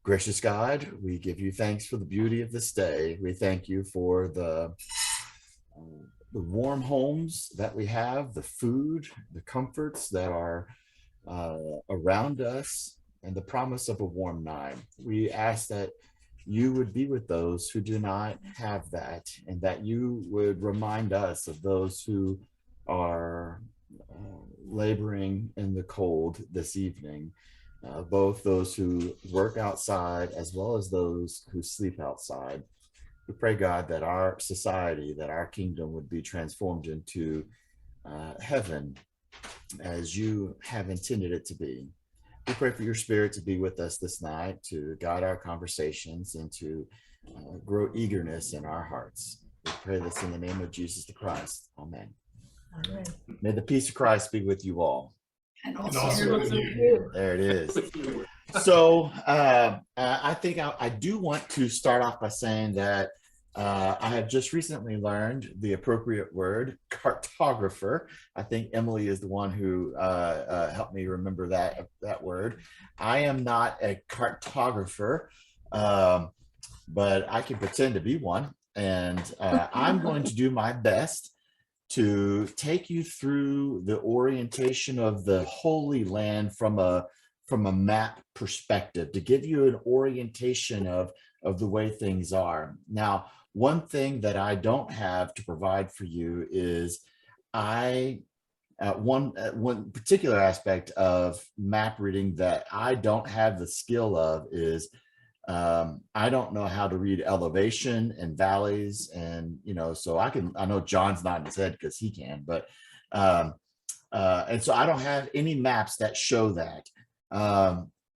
Gracious God, we give you thanks for the beauty of this day. We thank you for the warm homes that we have, the food, the comforts that are around us, and the promise of a warm night. We ask that you would be with those who do not have that, and that you would remind us of those who are laboring in the cold this evening, both those who work outside as well as those who sleep outside. We pray, God, that our society, that our kingdom would be transformed into heaven as you have intended it to be. We pray for your spirit to be with us this night, to guide our conversations and to grow eagerness in our hearts. We pray this in the name of Jesus the Christ. Amen. Amen. May the peace of Christ be with you all. And also with you. There it is. So I think I do want to start off by saying that I have just recently learned the appropriate word, cartographer. I think Emily is the one who helped me remember that word. I am not a cartographer, but I can pretend to be one. And I'm going to do my best to take you through the orientation of the Holy Land from a map perspective, to give you an orientation of the way things are. Now, one thing that I don't have to provide for you is one particular aspect of map reading that I don't have the skill of is I don't know how to read elevation and valleys, and so I know John's nodding his head because he can, but and so I don't have any maps that show that.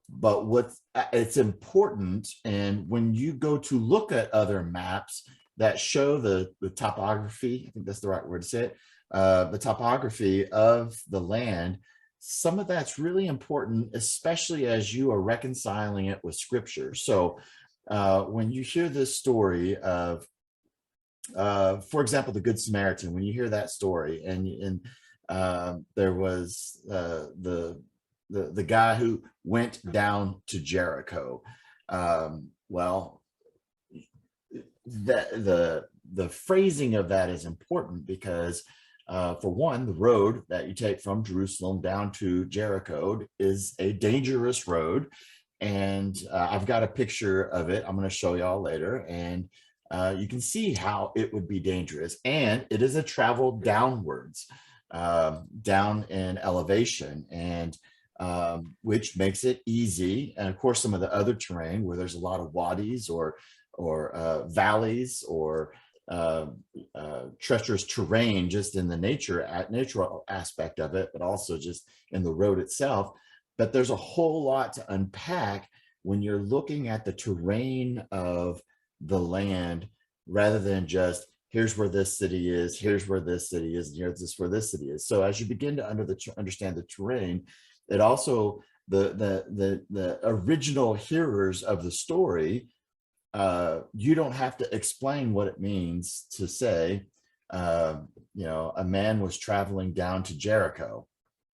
But it's important, and when you go to look at other maps that show the topography, I think that's the right word to say it, the topography of the land, some of that's really important, especially as you are reconciling it with scripture. So when you hear this story of, for example, the Good Samaritan, when you hear that story, and there was the guy who went down to Jericho. Well, the phrasing of that is important because for one, the road that you take from Jerusalem down to Jericho is a dangerous road. And I've got a picture of it. I'm going to show y'all later. And you can see how it would be dangerous. And it is a travel downwards, down in elevation, and which makes it easy. And of course, some of the other terrain where there's a lot of wadis or valleys or treacherous terrain, just in the natural aspect of it, but also just in the road itself. But there's a whole lot to unpack when you're looking at the terrain of the land, rather than just here's where this city is, here's where this city is, and here's where this city is. So as you begin to understand the terrain, it also the original hearers of the story, you don't have to explain what it means to say, a man was traveling down to Jericho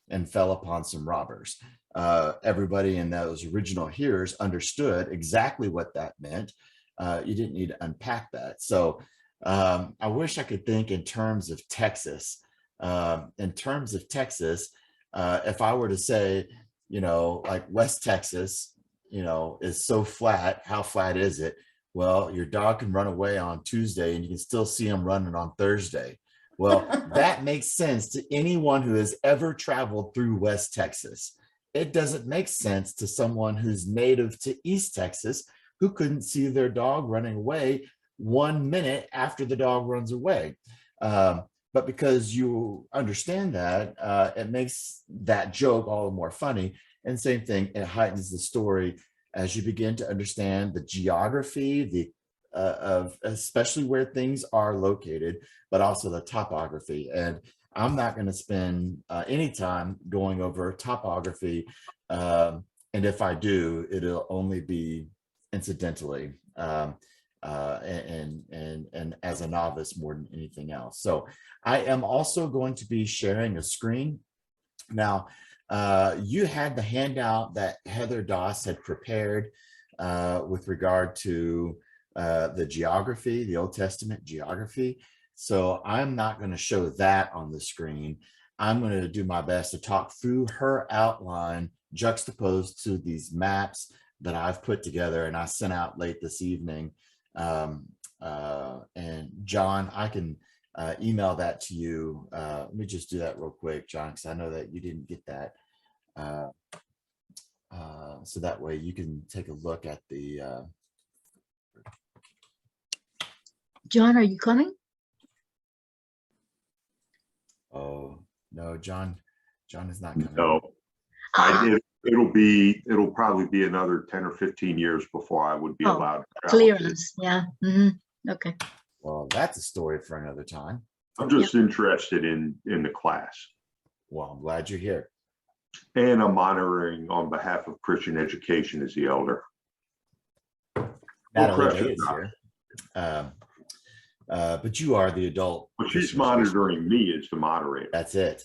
and fell upon some robbers. Everybody in those original hearers understood exactly what that meant. You didn't need to unpack that. So I wish I could think in terms of Texas. If I were to say, like West Texas, is so flat, how flat is it? Well, your dog can run away on Tuesday and you can still see him running on Thursday. Well, that makes sense to anyone who has ever traveled through West Texas. It doesn't make sense to someone who's native to East Texas, who couldn't see their dog running away 1 minute after the dog runs away. But because you understand that, it makes that joke all the more funny. And same thing, it heightens the story as you begin to understand the geography, of especially where things are located, but also the topography. And I'm not going to spend any time going over topography. And if I do, it'll only be incidentally, and as a novice more than anything else. So I am also going to be sharing a screen. Now, you had the handout that Heather Doss had prepared. with regard to the geography, the Old Testament geography. So I'm not going to show that on the screen. I'm going to do my best to talk through her outline juxtaposed to these maps that I've put together and I sent out late this evening. And John, I can email that to you. Let me just do that real quick, John, because I know that you didn't get that. So that way you can take a look at the John, are you coming? oh no, John is not coming. No, it'll probably be another 10 or 15 years before I would be allowed to travel. Clearance, yeah. Okay. Well, that's a story for another time. I'm just interested in the class. Well, I'm glad you're here. And I'm monitoring on behalf of Christian education as the elder. Natalie is here. But you are the adult. Well, she's monitoring me as the moderator. That's it.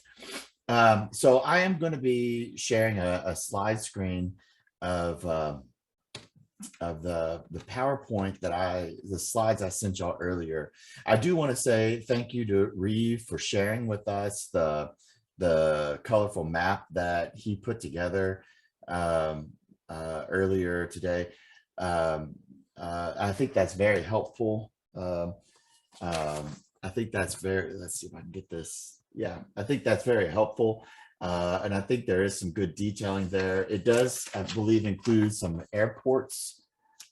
So I am going to be sharing a slide screen of the PowerPoint the slides I sent y'all earlier. I do want to say thank you to Reeve for sharing with us the colorful map that he put together earlier today. I think that's very helpful. I think that's let's see if I can get this. Yeah, I think that's very helpful. And I think there is some good detailing there. It does, I believe, include some airports.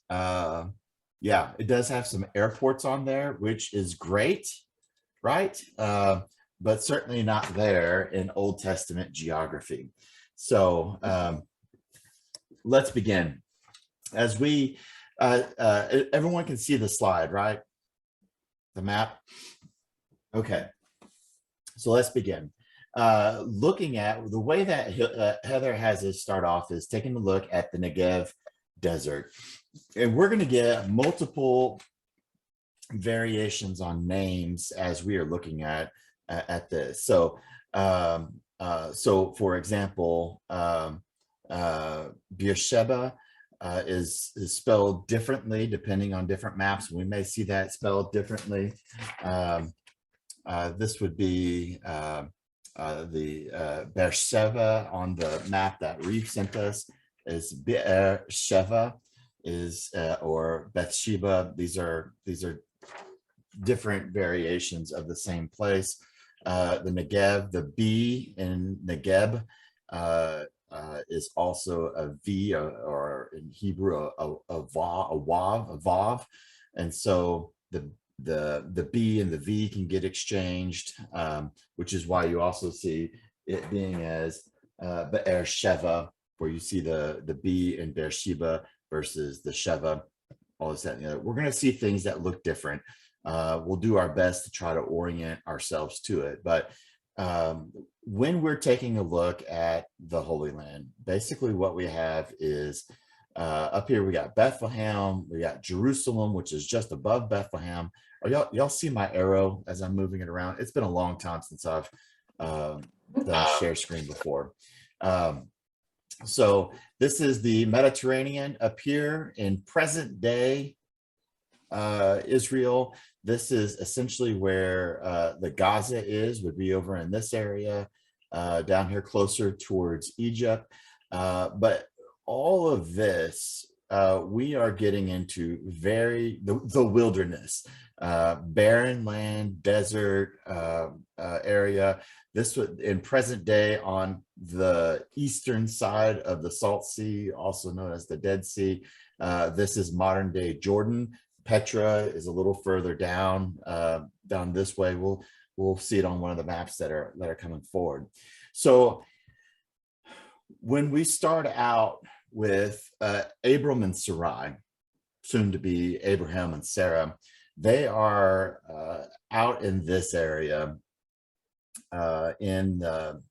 Yeah, it does have some airports on there, which is great, right? But certainly not there in Old Testament geography. So let's begin. As we, everyone can see the slide, right? The map. Okay, so let's begin. Looking at the way that Heather has us start off is taking a look at the Negev Desert. And we're going to get multiple variations on names as we are looking at this. So, for example, Beersheba is spelled differently depending on different maps. We may see that spelled differently. This would be the Beersheba on the map that Reeve sent us is Beersheba or Bathsheba. These are different variations of the same place. The Negev, the B in Negev is also a V or in Hebrew a vav, and so the B and the V can get exchanged, which is why you also see it being as Beersheba, where you see the B in Beersheba versus the Sheva, all this, that, and the other. We're going to see things that look different. We'll do our best to try to orient ourselves to it. But when we're taking a look at the Holy Land, basically what we have is up here, we got Bethlehem, we got Jerusalem, which is just above Bethlehem. Y'all see my arrow as I'm moving it around? It's been a long time since I've done a share screen before. So this is the Mediterranean up here in present day Israel. This is essentially where the Gaza would be over in this area, down here closer towards Egypt. But all of this, we are getting into the wilderness, barren land, desert area. This would in present day on the eastern side of the Salt Sea, also known as the Dead Sea. This is modern day Jordan. Petra is a little further down this way. We'll see it on one of the maps that are coming forward. So when we start out with Abram and Sarai, soon to be Abraham and Sarah, they are out in this area in the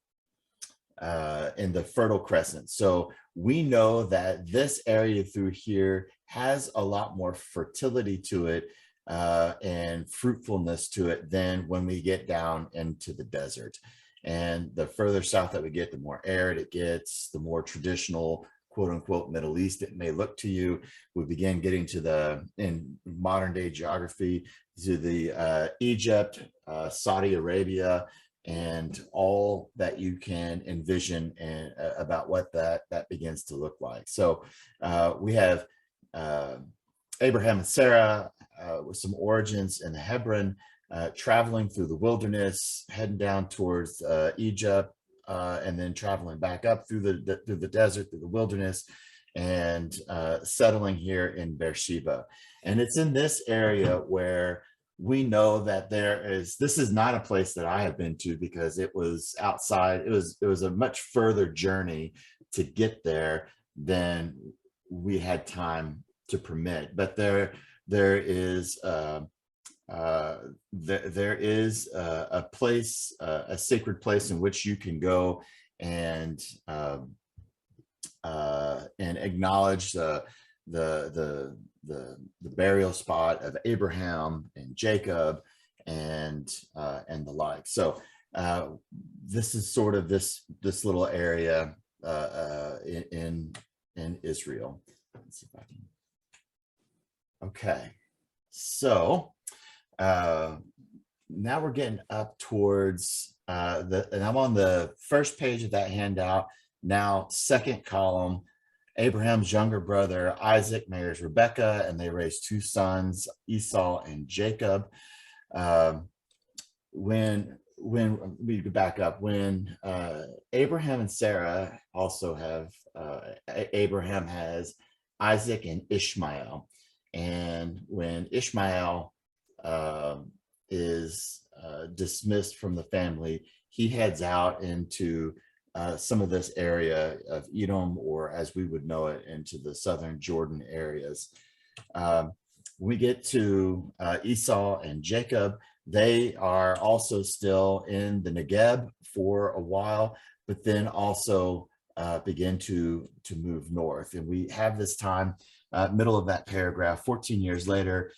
Fertile Crescent. So we know that this area through here has a lot more fertility to it and fruitfulness to it than when we get down into the desert. And the further south that we get, the more arid it gets, the more traditional quote unquote Middle East it may look to you. We begin getting to in modern day geography, to the Egypt, Saudi Arabia, and all that you can envision and about what that begins to look like. So we have Abraham and Sarah with some origins in the Hebron, traveling through the wilderness, heading down towards Egypt, and then traveling back up through the desert, through the wilderness, and settling here in Beersheba. And it's in this area where we know that this is not a place that I have been to, because it was outside. It was a much further journey to get there than we had time to permit. But there is a place, a sacred place in which you can go and acknowledge the burial spot of Abraham and Jacob and the like. So this is sort of this little area in Israel. Let's see if I can. Okay, so now we're getting up towards and I'm on the first page of that handout now, second column. Abraham's younger brother Isaac marries Rebekah, and they raise two sons, Esau and Jacob. When we back up, when Abraham and Sarah also have Abraham has Isaac and Ishmael, and when Ishmael is dismissed from the family, he heads out into some of this area of Edom, or as we would know it, into the southern Jordan areas. We get to Esau and Jacob. They are also still in the Negev for a while, but then also begin to move north. And we have this time, middle of that paragraph, 14 years later,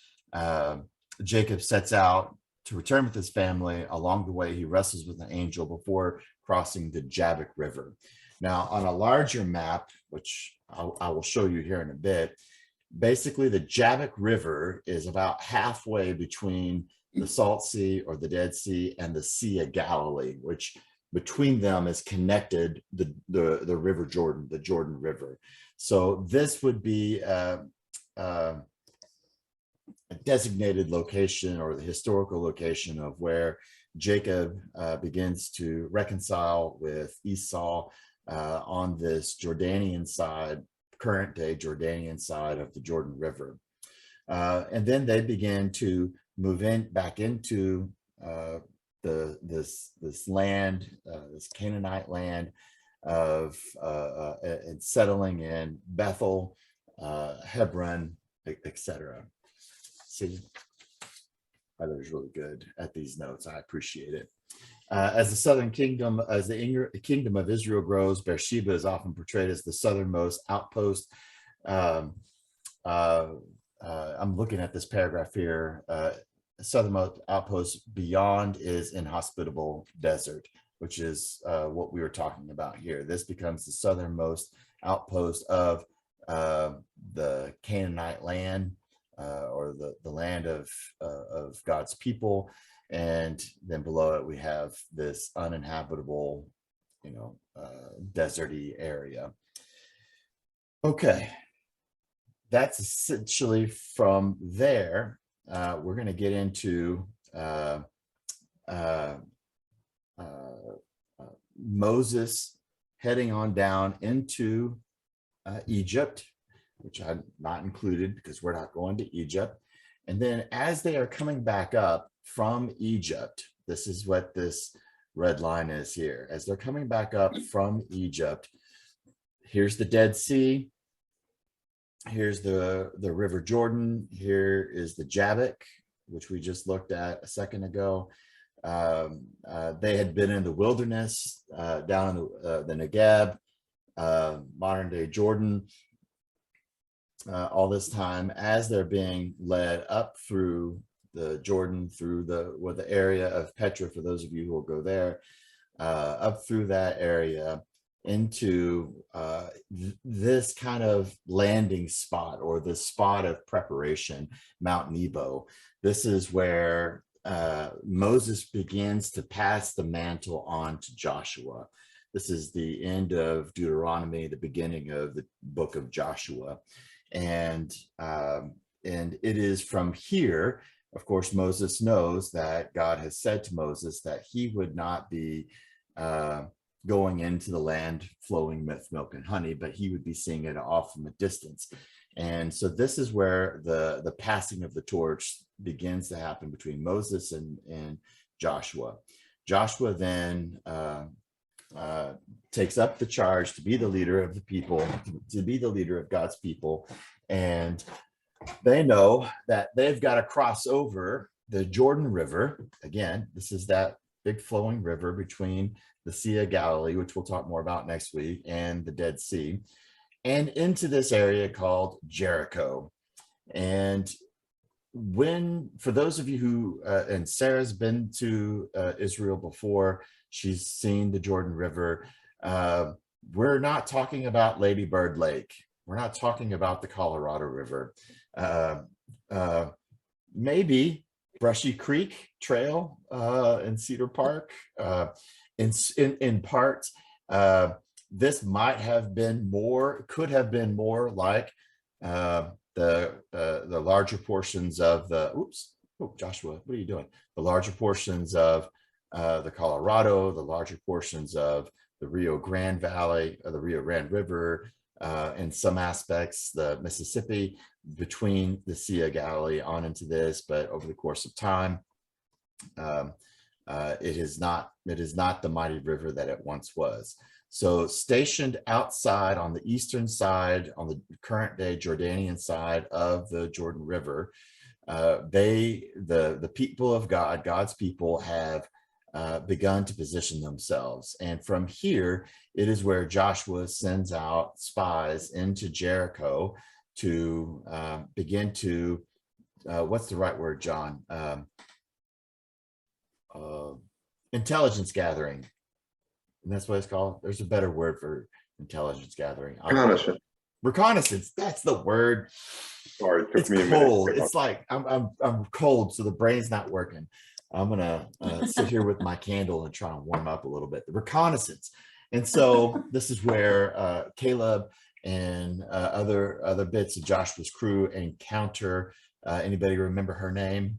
Jacob sets out to return with his family. Along the way, he wrestles with an angel before crossing the Jabbok River. Now, on a larger map, which I will show you here in a bit, basically the Jabbok River is about halfway between the Salt Sea or the Dead Sea and the Sea of Galilee, which between them is connected the River Jordan, the Jordan River. So this would be a designated location, or the historical location of where Jacob begins to reconcile with Esau on this Jordanian side, current day Jordanian side of the Jordan River. And then they begin to move back into this land, this Canaanite land of and settling in Bethel, Hebron, etc. See, Heather's really good at these notes. I appreciate it. As the southern kingdom, as the kingdom of Israel grows, Beersheba is often portrayed as the southernmost outpost. I'm looking at this paragraph here. Southernmost outpost beyond is inhospitable desert, which is what we were talking about here. This becomes the southernmost outpost of the Canaanite land, or the land of God's people. And then below it, we have this uninhabitable, deserty area. Okay, that's essentially from there. We're going to get into Moses heading on down into Egypt, which I'm not included because we're not going to Egypt. And then as they are coming back up from Egypt, this is what this red line is here. As they're coming back up from Egypt, here's the Dead Sea. Here's the River Jordan. Here is the Jabbok, which we just looked at a second ago. They had been in the wilderness down in the Negev, modern day Jordan, all this time, as they're being led up through the Jordan, through the area of Petra, for those of you who will go there, up through that area. into this kind of landing spot, or this spot of preparation, Mount Nebo. This is where Moses begins to pass the mantle on to Joshua. This is the end of Deuteronomy, the beginning of the book of Joshua. And it is from here, of course, Moses knows that God has said to Moses that he would not be going into the land flowing with milk and honey, but he would be seeing it off from a distance. And so this is where the passing of the torch begins to happen between Moses and Joshua. Joshua then takes up the charge to be the leader of the people, to be the leader of God's people. And they know that they've got to cross over the Jordan River. Again, this is that big flowing river between the Sea of Galilee, which we'll talk more about next week, and the Dead Sea, and into this area called Jericho. And for those of you who, and Sarah's been to Israel before, she's seen the Jordan River. We're not talking about Lady Bird Lake. We're not talking about the Colorado River. Maybe Brushy Creek Trail in Cedar Park. In part, this might have been more, could have been more like the larger portions of the, Joshua, what are you doing? The larger portions of the Colorado, the larger portions of the Rio Grande Valley, the Rio Grande River, in some aspects, the Mississippi, between the Sea of Galilee on into this. But over the course of time, it is not the mighty river that it once was. So stationed outside on the eastern side, on the current day Jordanian side of the Jordan River, the people of God, God's people, have begun to position themselves. And from here, it is where Joshua sends out spies into Jericho to begin to, what's the right word, John? Intelligence gathering. And that's what it's called. There's a better word for intelligence gathering. Reconnaissance. Reconnaissance. That's the word. Sorry, it took It's me a minute. cold. It's like I'm cold, so the brain's not working. I'm gonna sit here with my candle and try and warm up a little bit. The reconnaissance. And so this is where Caleb and other bits of Joshua's crew encounter. Anybody remember her name?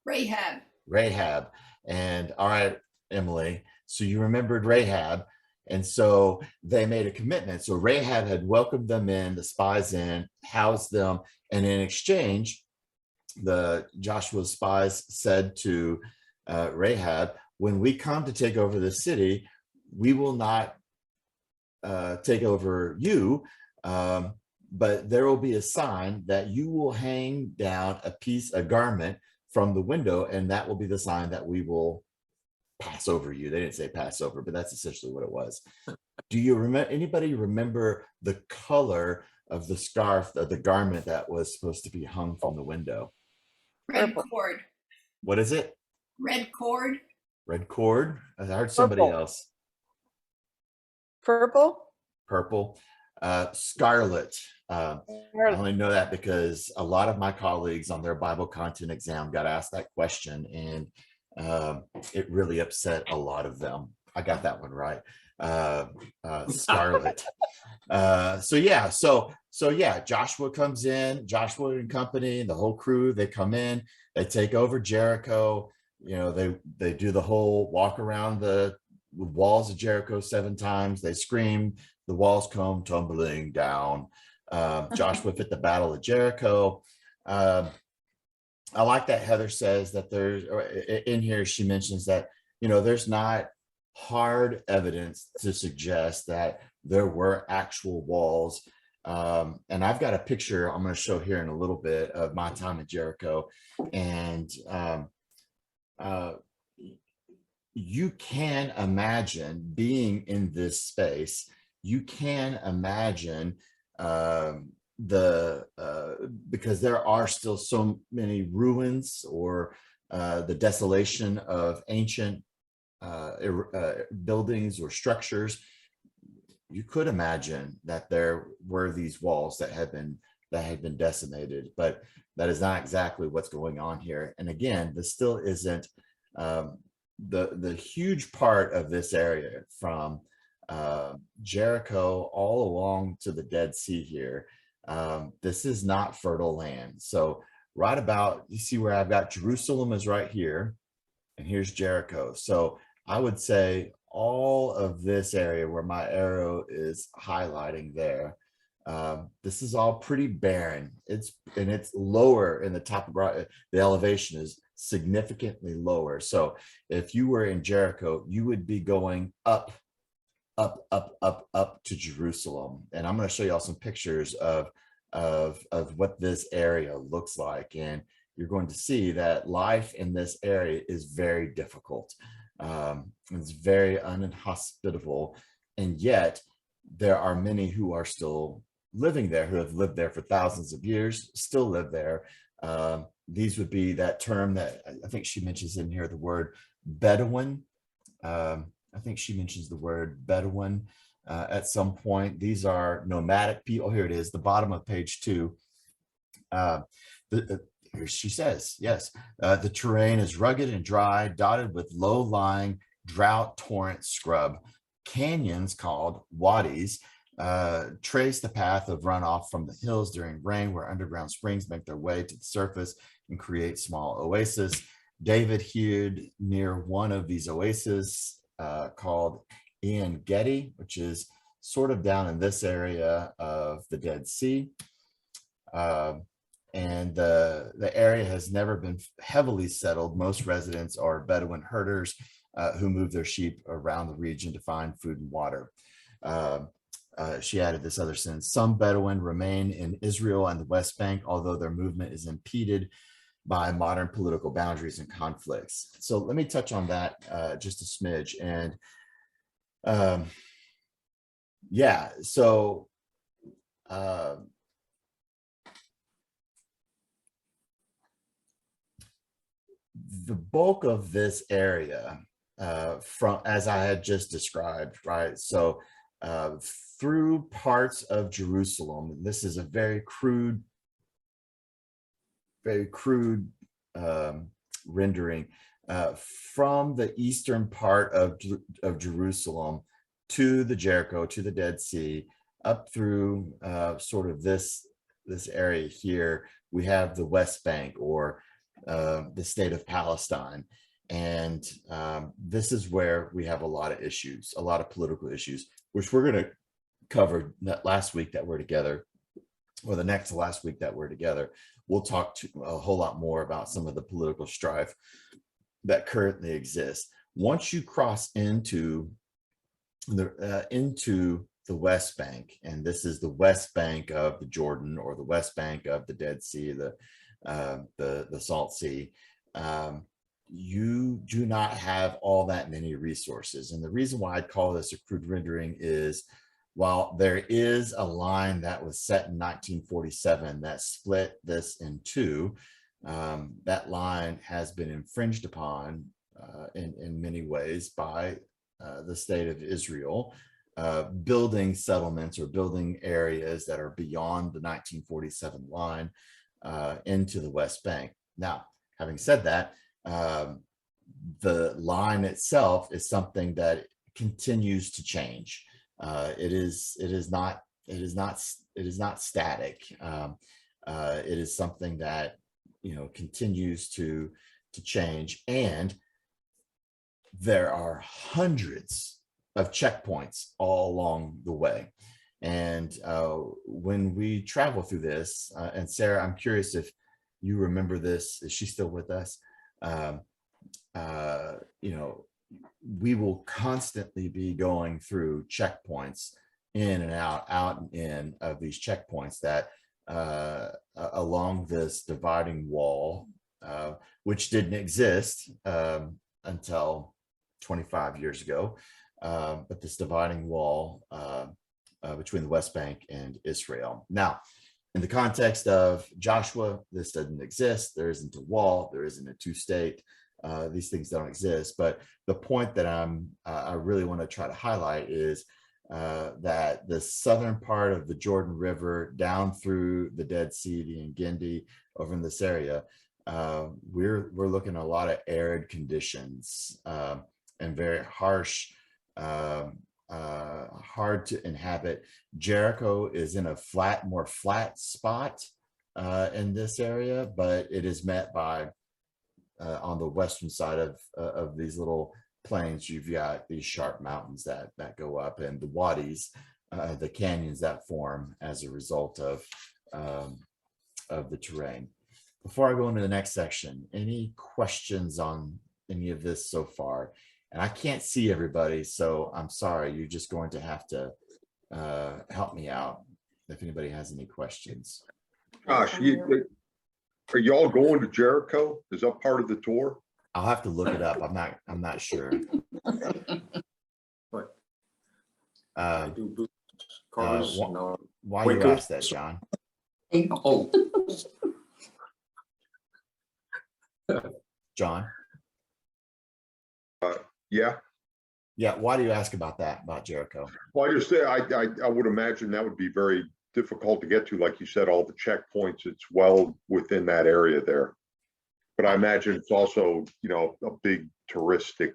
Rahab. And all right, Emily, so you remembered Rahab. And so they made a commitment. So Rahab had welcomed them in, the spies in, housed them. And in exchange, the Joshua's spies said to Rahab, when we come to take over the city, we will not take over you, but there will be a sign that you will hang down a garment from the window, and that will be the sign that we will pass over you. They didn't say pass over, but that's essentially what it was. Do you remember, anybody remember the color of the scarf, of the garment that was supposed to be hung from the window? Red cord. What is it? Red cord. Red cord? I heard somebody else. Purple? Purple. Scarlet. I only know that because a lot of my colleagues on their Bible content exam got asked that question, and it really upset a lot of them. I got that one right. Scarlet. So yeah, Joshua comes in, Joshua and company, and the whole crew, they come in, they take over Jericho. You know, they do the whole walk around the walls of Jericho 7 times. They scream, the walls come tumbling down. Joshua fit the Battle of Jericho. I like that Heather says that there's, in here she mentions that, you know, there's not hard evidence to suggest that there were actual walls. And I've got a picture I'm going to show here in a little bit of my time at Jericho. And you can imagine being in this space. You can imagine because there are still so many ruins, or the desolation of ancient buildings or structures, you could imagine that there were these walls that had been decimated, but that is not exactly what's going on here. And again, this still isn't the huge part of this area from Jericho all along to the Dead Sea here. This is not fertile land. So right about, you see where I've got Jerusalem is right here, and here's Jericho. So I would say all of this area where my arrow is highlighting there, this is all pretty barren. It's lower in the top of the elevation is significantly lower. So if you were in Jericho, you would be going up to Jerusalem. And I'm going to show you all some pictures of what this area looks like. And you're going to see that life in this area is very difficult. It's very uninhospitable. And yet there are many who are still living there, who have lived there for thousands of years, still live there. These would be that term that I think she mentions in here, the word Bedouin. I think she mentions the word Bedouin at some point. These are nomadic people. Here it is, the bottom of page 2. Here she says, yes, the terrain is rugged and dry, dotted with low-lying drought torrent scrub. Canyons called wadis trace the path of runoff from the hills during rain, where underground springs make their way to the surface and create small oases. David hewed near one of these oases called En Gedi, which is sort of down in this area of the Dead Sea. And the area has never been heavily settled. Most residents are Bedouin herders who move their sheep around the region to find food and water. She added this other sentence: some Bedouin remain in Israel and the West Bank, although their movement is impeded by modern political boundaries and conflicts. So let me touch on that just a smidge. And yeah, so the bulk of this area from, as I had just described, right? So through parts of Jerusalem, this is a very crude rendering, from the eastern part of Jerusalem to the Jericho, to the Dead Sea, up through sort of this area here, we have the West Bank, or the state of Palestine. And this is where we have a lot of issues, a lot of political issues, which we're going to cover last week that we're together, or the next to last week that we're together. We'll talk a whole lot more about some of the political strife that currently exists. Once you cross into the West Bank, and this is the West Bank of the Jordan, or the West Bank of the Dead Sea, the Salt Sea, you do not have all that many resources. And the reason why I'd call this a crude rendering is, while there is a line that was set in 1947 that split this in two, that line has been infringed upon in many ways by the state of Israel, building settlements or building areas that are beyond the 1947 line into the West Bank. Now, having said that, the line itself is something that continues to change. It is not static. It is something that, you know, continues to change, and there are hundreds of checkpoints all along the way. And when we travel through this, and Sarah, I'm curious if you remember this. Is she still with us? You know, we will constantly be going through checkpoints, in and out and in of these checkpoints that along this dividing wall, which didn't exist until 25 years ago, but this dividing wall between the West Bank and Israel. Now, in the context of Joshua, this doesn't exist. There isn't a wall. There isn't a two-state these things don't exist. But the point that I really want to try to highlight is that the southern part of the Jordan River down through the Dead Sea, the Engedi, over in this area, we're looking at a lot of arid conditions and very harsh, hard to inhabit. Jericho is in a more flat spot in this area, but it is met by on the western side of these little plains, you've got these sharp mountains that go up, and the wadis, the canyons that form as a result of the terrain. Before I go into the next section, any questions on any of this so far? And I can't see everybody, so I'm sorry. You're just going to have to help me out if anybody has any questions. Josh, are y'all going to Jericho? Is that part of the tour? I'll have to look it up. I'm not sure. But Uh, I do boost cars. why you ask that, John? Oh, John? Yeah. Yeah, why do you ask about that, about Jericho? Well, I just say I would imagine that would be very difficult to get to. Like you said, all the checkpoints, it's well within that area there. But I imagine it's also, a big touristic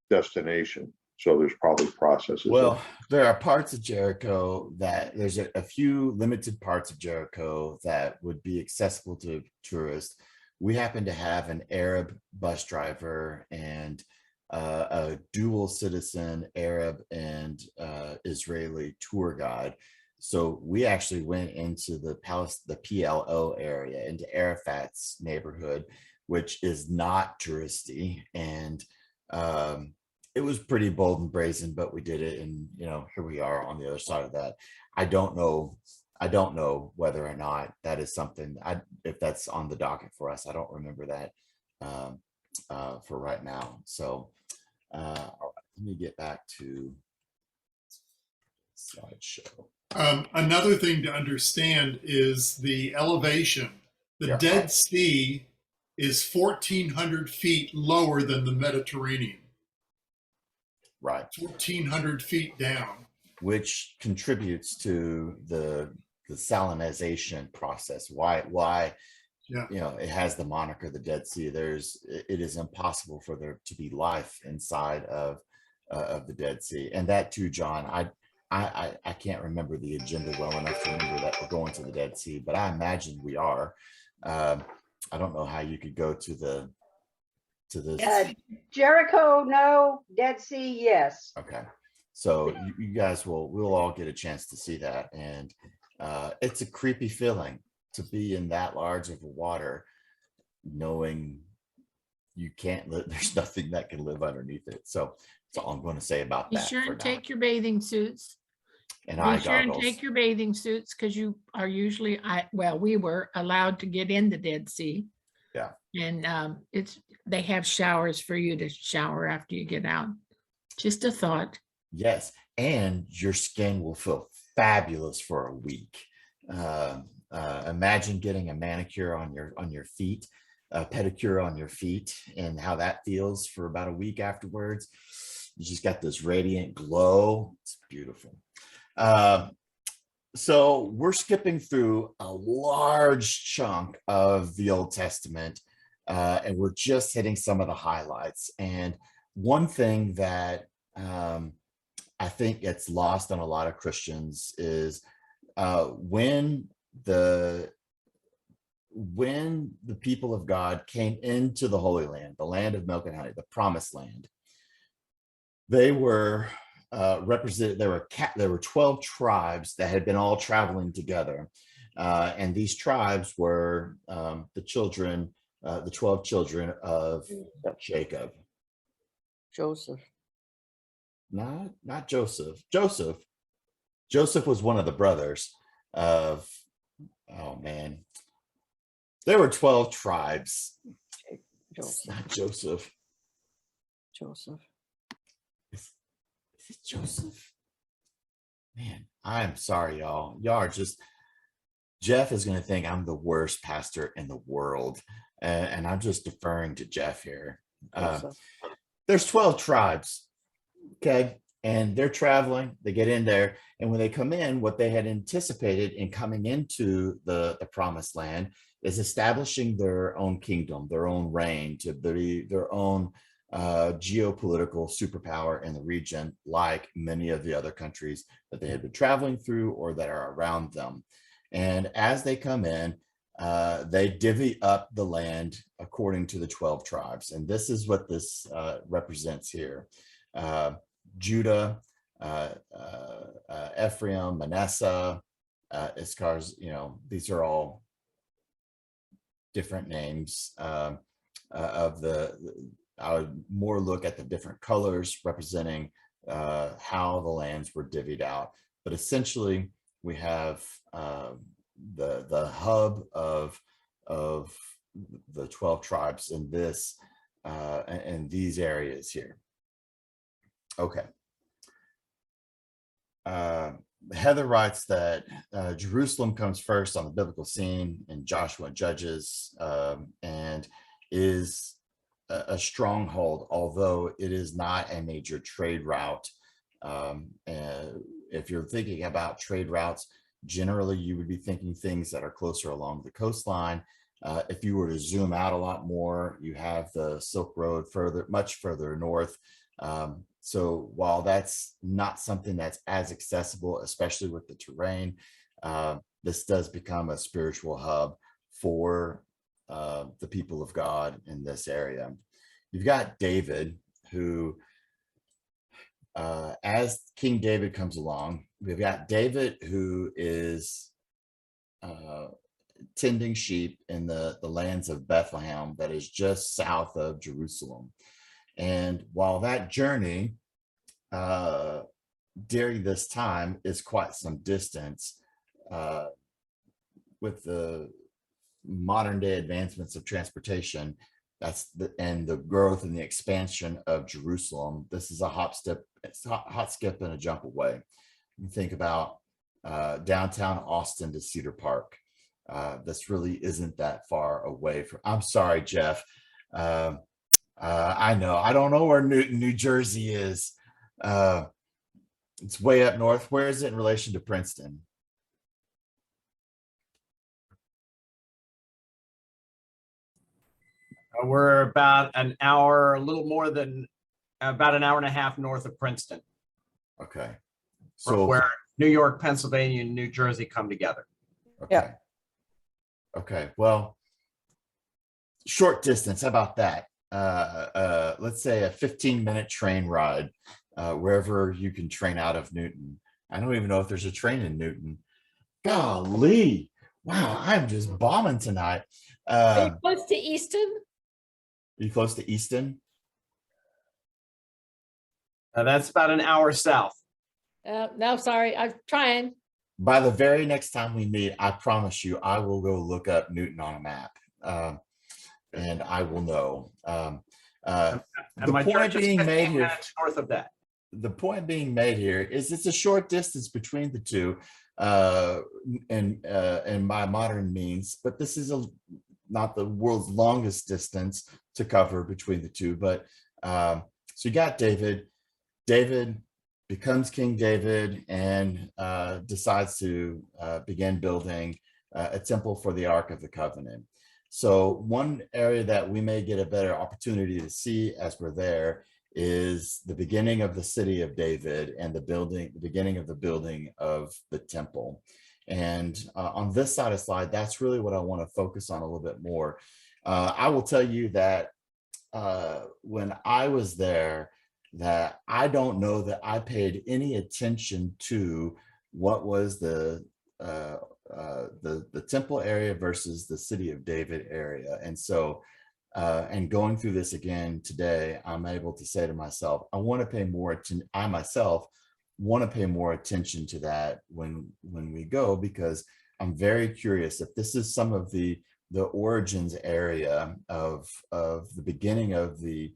destination. So there's probably processes. Well, there are parts of Jericho that there's a few limited parts of Jericho that would be accessible to tourists. We happen to have an Arab bus driver and a dual citizen Arab and Israeli tour guide. So we actually went into the PLO area, into Arafat's neighborhood, which is not touristy. And it was pretty bold and brazen, but we did it. And, here we are on the other side of that. I don't know whether or not that is something, if that's on the docket for us. I don't remember that for right now. So let me get back to slideshow. Another thing to understand is the elevation. The Dead Sea is 1,400 feet lower than the Mediterranean. Right. 1,400 feet down. Which contributes to the salinization process. Why? Yeah. It has the moniker the Dead Sea. It is impossible for there to be life inside of the Dead Sea. And that too, John, I can't remember the agenda well enough to remember that we're going to the Dead Sea, but I imagine we are. I don't know how you could go to this. Jericho, no. Dead Sea, yes. Okay. So you guys we'll all get a chance to see that. And it's a creepy feeling to be in that large of a water, knowing you can't live, there's nothing that can live underneath it. So that's all I'm going to say about Be that. sure for and now. take your bathing suits. And eye Be sure and goggles. take your bathing suits, because you are usually, we were allowed to get in the Dead Sea. Yeah. And they have showers for you to shower after you get out. Just a thought. Yes, and your skin will feel fabulous for a week. Imagine getting a manicure on your feet, a pedicure on your feet, and how that feels for about a week afterwards. You just got this radiant glow. It's beautiful. So we're skipping through a large chunk of the Old Testament, and we're just hitting some of the highlights. And one thing that I think gets lost on a lot of Christians is when the people of God came into the Holy Land, the land of milk and honey, the promised land, they were represented. There were 12 tribes that had been all traveling together, and these tribes were the 12 children of Jacob. Joseph. Not Joseph. Joseph was one of the brothers of, oh man, there were 12 tribes. It's not Joseph. Joseph. Is it Joseph? Man, I'm sorry, y'all. Y'all are just, Jeff is going to think I'm the worst pastor in the world. and I'm just deferring to Jeff here. Joseph. There's 12 tribes, okay? And they're traveling, they get in there, and when they come in, what they had anticipated in coming into the promised land is establishing their own kingdom, their own reign, to be their own geopolitical superpower in the region, like many of the other countries that they had been traveling through or that are around them. And as they come in, they divvy up the land according to the 12 tribes. And this is what this represents here. Judah, Ephraim, Manasseh, Issachar's, these are all different names of I would more look at the different colors representing how the lands were divvied out. But essentially, we have the hub of the 12 tribes in this and these areas here. Okay. Heather writes that Jerusalem comes first on the biblical scene in Joshua and Judges, and is a stronghold, although it is not a major trade route. And if you're thinking about trade routes, generally you would be thinking things that are closer along the coastline. If you were to zoom out a lot more, you have the Silk Road much further north. So while that's not something that's as accessible, especially with the terrain, this does become a spiritual hub for the people of God in this area. You've got David, who, as King David comes along, we've got David who is tending sheep in the lands of Bethlehem, that is just south of Jerusalem. And while that journey during this time is quite some distance, with the modern day advancements of transportation, and the growth and the expansion of Jerusalem, this is a hop, skip, and a jump away. You think about downtown Austin to Cedar Park. This really isn't that far away from. I'm sorry, Jeff. I know. I don't know where Newton, New Jersey is. It's way up north. Where is it in relation to Princeton? We're about an hour, a little more than about an hour and a half north of Princeton. Okay. So where New York, Pennsylvania, and New Jersey come together. Okay. Yeah. Okay. Well, short distance. How about that? Let's say a 15-minute train ride, wherever you can train out of Newton. I don't even know if there's a train in Newton. Golly. Wow. I'm just bombing tonight. Are you close to Easton? Are you close to Easton? That's about an hour south. No, sorry, I'm trying. By the very next time we meet, I promise you, I will go look up Newton on a map, and I will know. And The my point church is being 15 made here. minutes north of that. The point being made here is it's a short distance between the two, and by modern means, but this is not the world's longest distance to cover between the two. But so you got David. David becomes King David and decides to begin building a temple for the Ark of the Covenant. So one area that we may get a better opportunity to see as we're there is the beginning of the city of David and the beginning of the building of the temple. And on this side of the slide, that's really what I want to focus on a little bit more. I will tell you that when I was there, that I don't know that I paid any attention to what was the temple area versus the city of David area. And so, and going through this again today, I'm able to say to myself, I want to pay more attention. I myself want to pay more attention to that when we go, because I'm very curious if this is some of the origins area of the beginning of the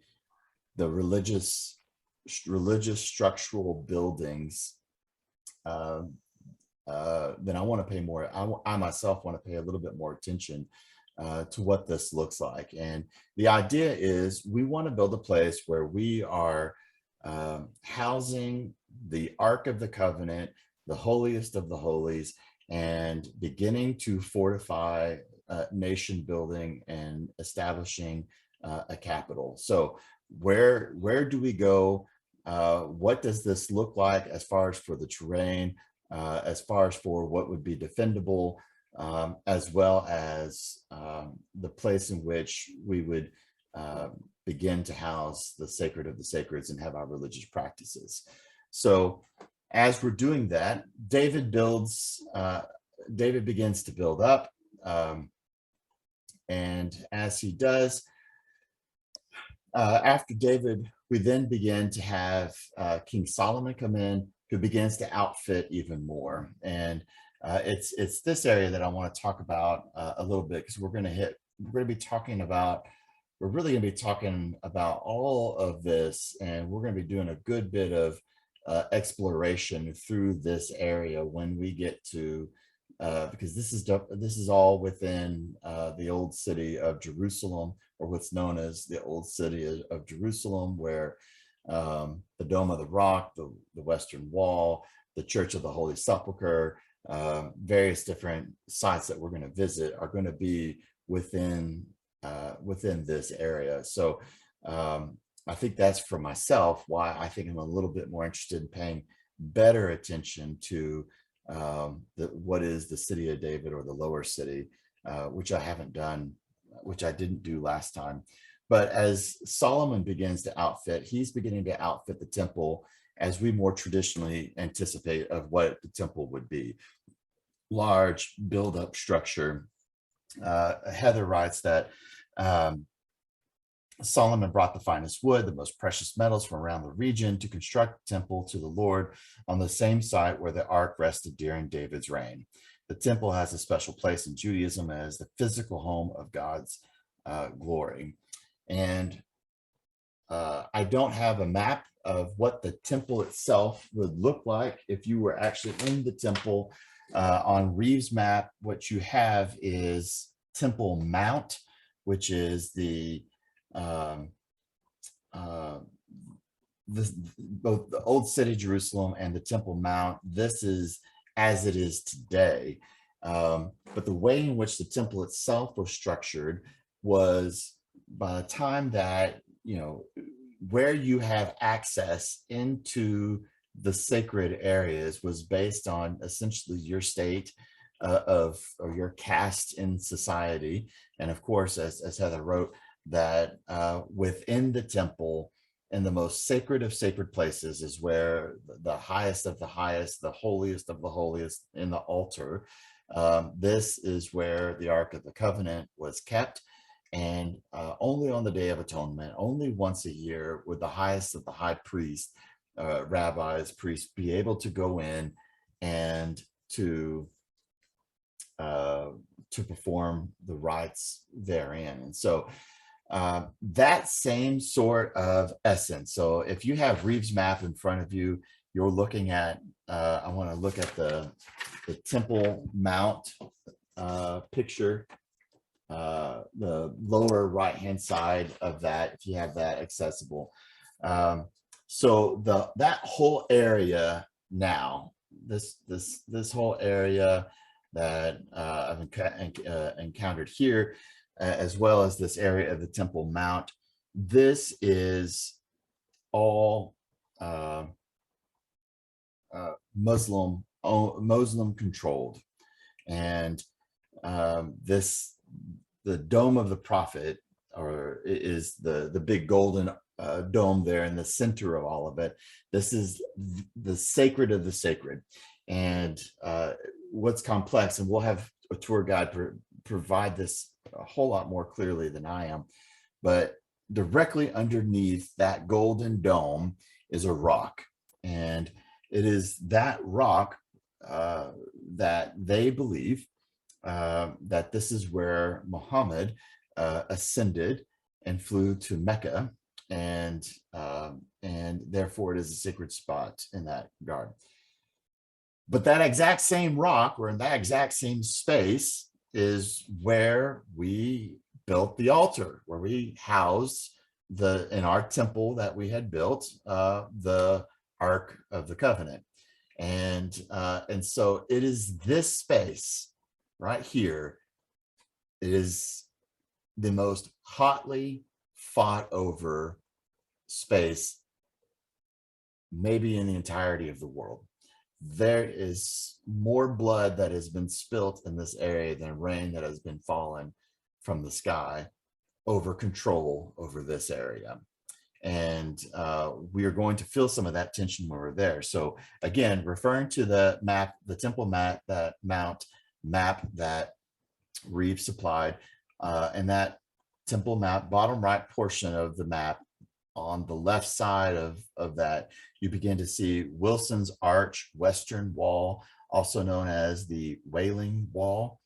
religious structural buildings. Then I want to pay more. I myself want to pay a little bit more attention to what this looks like. And the idea is we want to build a place where we are housing the Ark of the Covenant, the holiest of the holies, and beginning to fortify nation building and establishing a capital. So where do we go? What does this look like as far as for the terrain, as far as for what would be defendable, as well as the place in which we would begin to house the sacred of the sacreds and have our religious practices. So as we're doing that, David begins to build up. And as he does, after David, we then begin to have King Solomon come in, who begins to outfit even more. And it's this area that I want to talk about a little bit, because we're really going to be talking about all of this, and we're going to be doing a good bit of exploration through this area when we get to, because this is all within the old city of Jerusalem, or what's known as the old city of Jerusalem, where the Dome of the Rock, the Western Wall, the Church of the Holy Sepulchre, various different sites that we're going to visit are going to be within this area. So I think that's, for myself, why I think I'm a little bit more interested in paying better attention to what is the city of David, or the lower city, which I haven't done, which I didn't do last time. But as Solomon begins to outfit, he's beginning to outfit the temple as we more traditionally anticipate of what the temple would be. Large build-up structure. Heather writes that Solomon brought the finest wood, the most precious metals from around the region to construct the temple to the Lord on the same site where the ark rested during David's reign. The temple has a special place in Judaism as the physical home of God's glory. And I don't have a map of what the temple itself would look like if you were actually in the temple. On Reeves' map, what you have is Temple Mount, which is both the old city Jerusalem and the Temple Mount. This is as it is today. But the way in which the temple itself was structured was, by the time that, where you have access into the sacred areas was based on essentially your state or your caste in society. And of course, as Heather wrote, that within the temple, in the most sacred of sacred places, is where the highest of the highest, the holiest of the holiest, in the altar. This is where the Ark of the Covenant was kept. And only on the Day of Atonement, only once a year, would the highest of the high priests, rabbis, priests, be able to go in and to perform the rites therein. And so that same sort of essence. So if you have Reeves' map in front of you, you're looking at, I want to look at the Temple Mount picture. The lower right-hand side of that, if you have that accessible. So that whole area now, this whole area that I've encountered here, as well as this area of the Temple Mount, this is all Muslim controlled, and the Dome of the Prophet, or is the big golden dome there in the center of all of it. This is the sacred of the sacred. And what's complex, and we'll have a tour guide provide this a whole lot more clearly than I am, but directly underneath that golden dome is a rock. And it is that rock that they believe that this is where Muhammad ascended and flew to Mecca, and therefore it is a sacred spot in that regard. But that exact same rock, or in that exact same space, is where we built the altar, where we housed in our temple that we had built, the Ark of the Covenant. And so it is this space right here. It is the most hotly fought over space maybe in the entirety of the world. There is more blood that has been spilt in this area than rain that has been fallen from the sky over control over this area. And we are going to feel some of that tension when we're there. So again, referring to the map, the temple map, that map that Reeve supplied, and that temple map, bottom right portion of the map, on the left side of that, you begin to see Wilson's Arch Western Wall, also known as the Wailing Wall.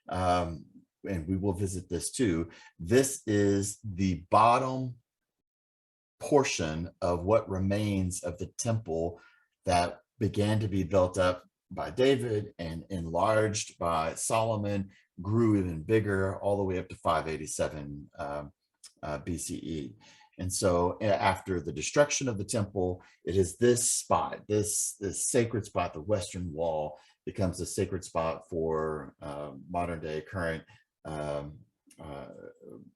And we will visit this too. This is the bottom portion of what remains of the temple that began to be built up by David and enlarged by Solomon, grew even bigger all the way up to 587 BCE. And so after the destruction of the temple, it is this spot, this sacred spot, the Western Wall, becomes a sacred spot for modern day current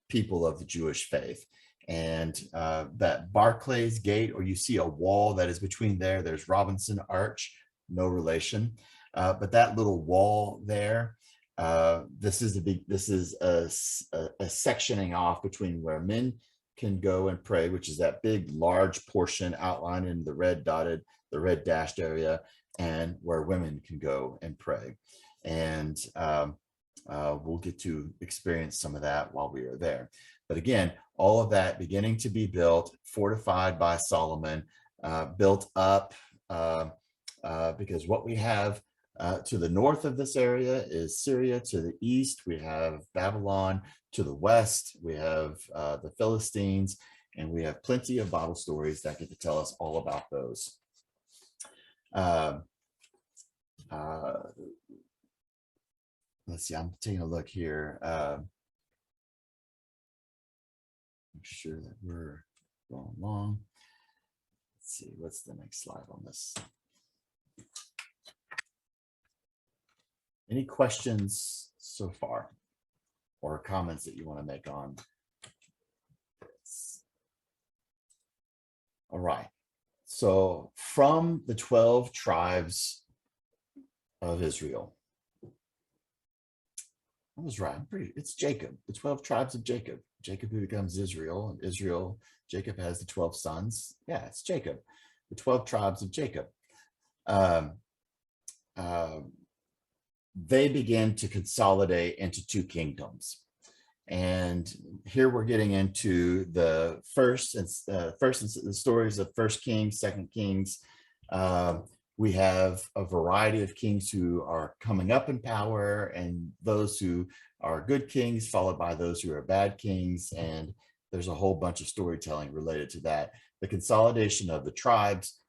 people of the Jewish faith. And that Barclays Gate, or you see a wall that is between there's Robinson Arch, no relation, but that little wall there, this is a sectioning off between where men can go and pray, which is that big large portion outlined in the red dotted, the red dashed area, and where women can go and pray. And we'll get to experience some of that while we are there. But again, all of that beginning to be built, fortified by Solomon, built up, because what we have to the north of this area is Syria. To the east, we have Babylon. To the west, we have the Philistines, and we have plenty of Bible stories that get to tell us all about those. Let's see, I'm taking a look here. Make sure that we're going along. Let's see, what's the next slide on this? Any questions so far, or comments that you want to make on this? All right. So from the 12 tribes of Israel, I was right. It's Jacob, the 12 tribes of Jacob. Jacob who becomes Israel, and Israel, Jacob has the 12 sons. Yeah, it's Jacob, the 12 tribes of Jacob. They began to consolidate into two kingdoms. And here we're getting into the the stories of First Kings, Second Kings. We have a variety of kings who are coming up in power, and those who are good kings, followed by those who are bad kings. And there's a whole bunch of storytelling related to that. The consolidation of the tribes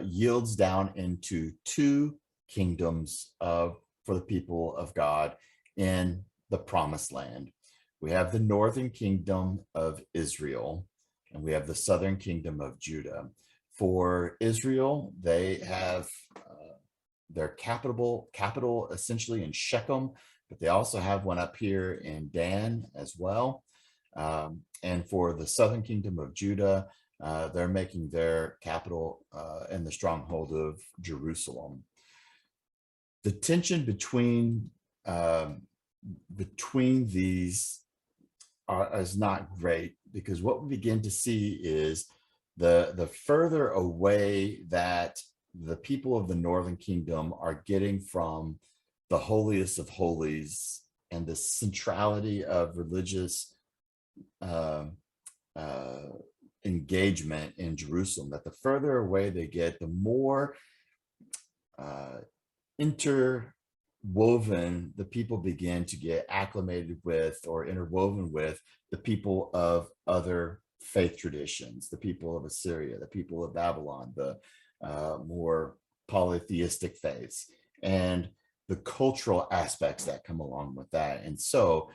yields down into two kingdoms for the people of God in the promised land. We have the northern kingdom of Israel, and we have the southern kingdom of Judah. For Israel, they have their capital essentially in Shechem, but they also have one up here in Dan as well. And for the southern kingdom of Judah, they're making their capital in the stronghold of Jerusalem. The tension between these is not great, because what we begin to see is the further away that the people of the northern kingdom are getting from the holiest of holies and the centrality of religious engagement in Jerusalem, that the further away they get, the more interwoven the people begin to get acclimated with, or interwoven with, the people of other faith traditions, the people of Assyria, the people of Babylon, the more polytheistic faiths. And the cultural aspects that come along with that. And so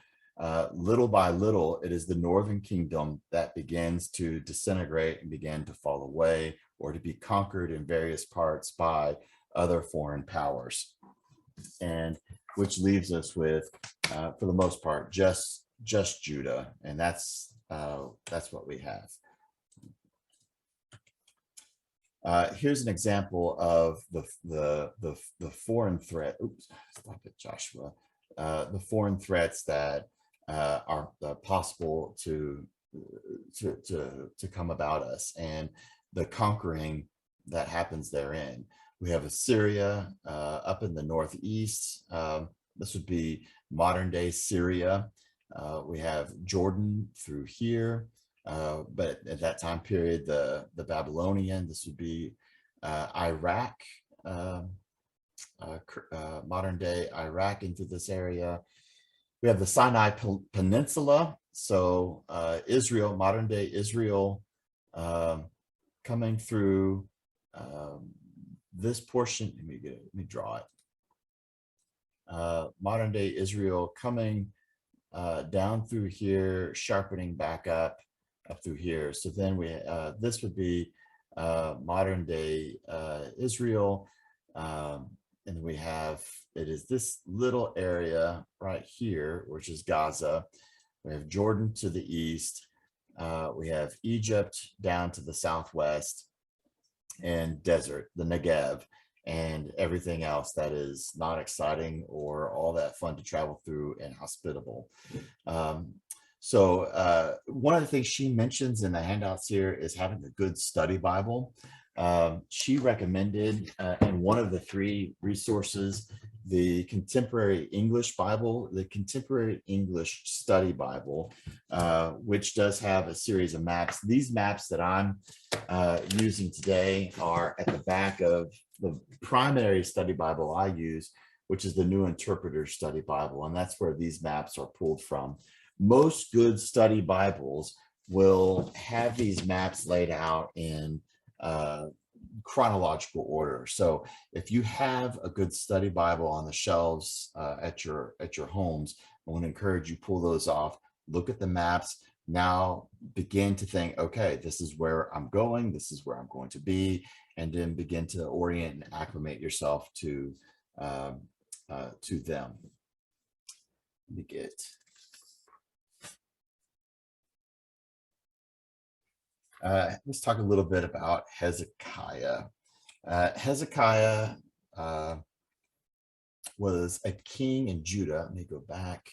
little by little, it is the northern kingdom that begins to disintegrate and begin to fall away, or to be conquered in various parts by other foreign powers. And which leaves us with, for the most part, just Judah, and that's what we have. Here's an example of the foreign threat. Oops, stop it, Joshua. The foreign threats that are possible to come about us, and the conquering that happens therein. We have Assyria up in the northeast. This would be modern day Syria. We have Jordan through here. But at that time period, the Babylonian, this would be Iraq, modern day Iraq into this area. We have the Sinai Peninsula, so Israel, modern day Israel, coming through this portion. Let me draw it. Modern day Israel coming down through here, sharpening back up through here. So then we this would be modern day Israel, and we have, it is this little area right here, which is Gaza. We have Jordan to the east. We have Egypt down to the southwest, and desert, the Negev, and everything else that is not exciting or all that fun to travel through and hospitable. So one of the things she mentions in the handouts here is having a good study Bible. She recommended in one of the 3 resources, the Contemporary English Bible, the Contemporary English Study Bible, which does have a series of maps. These maps that I'm using today are at the back of the primary study Bible I use, which is the New Interpreter Study Bible, and that's where these maps are pulled from. Most good study Bibles will have these maps laid out in chronological order. So if you have a good study Bible on the shelves at your homes, I want to encourage you, pull those off, look at the maps, now begin to think, okay, this is where I'm going, this is where I'm going to be, and then begin to orient and acclimate yourself to them. Let me get let's talk a little bit about Hezekiah. Hezekiah was a king in Judah. Let me go back.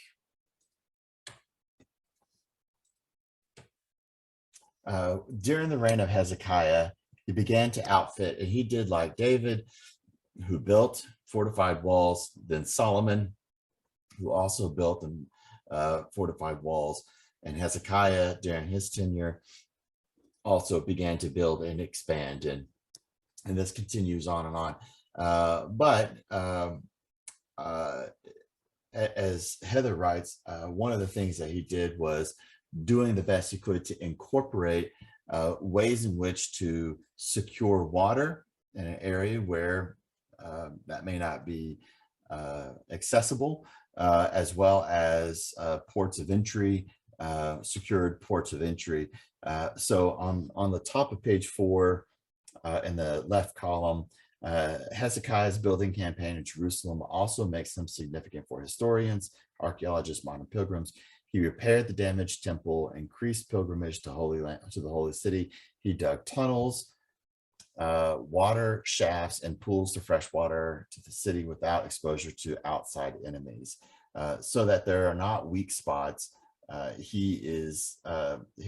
During the reign of Hezekiah, he began to outfit, and he did like David, who built fortified walls, then Solomon, who also built and fortified walls, and Hezekiah, during his tenure, also began to build and expand, and this continues on and on. But as Heather writes, one of the things that he did was doing the best he could to incorporate ways in which to secure water in an area where that may not be accessible, as well as ports of entry, secured ports of entry. So on the top of page 4, in the left column, Hezekiah's building campaign in Jerusalem also makes him significant for historians, archaeologists, modern pilgrims. He repaired the damaged temple, increased pilgrimage to the holy city. He dug tunnels, water shafts, and pools to fresh water to the city without exposure to outside enemies, so that there are not weak spots. He is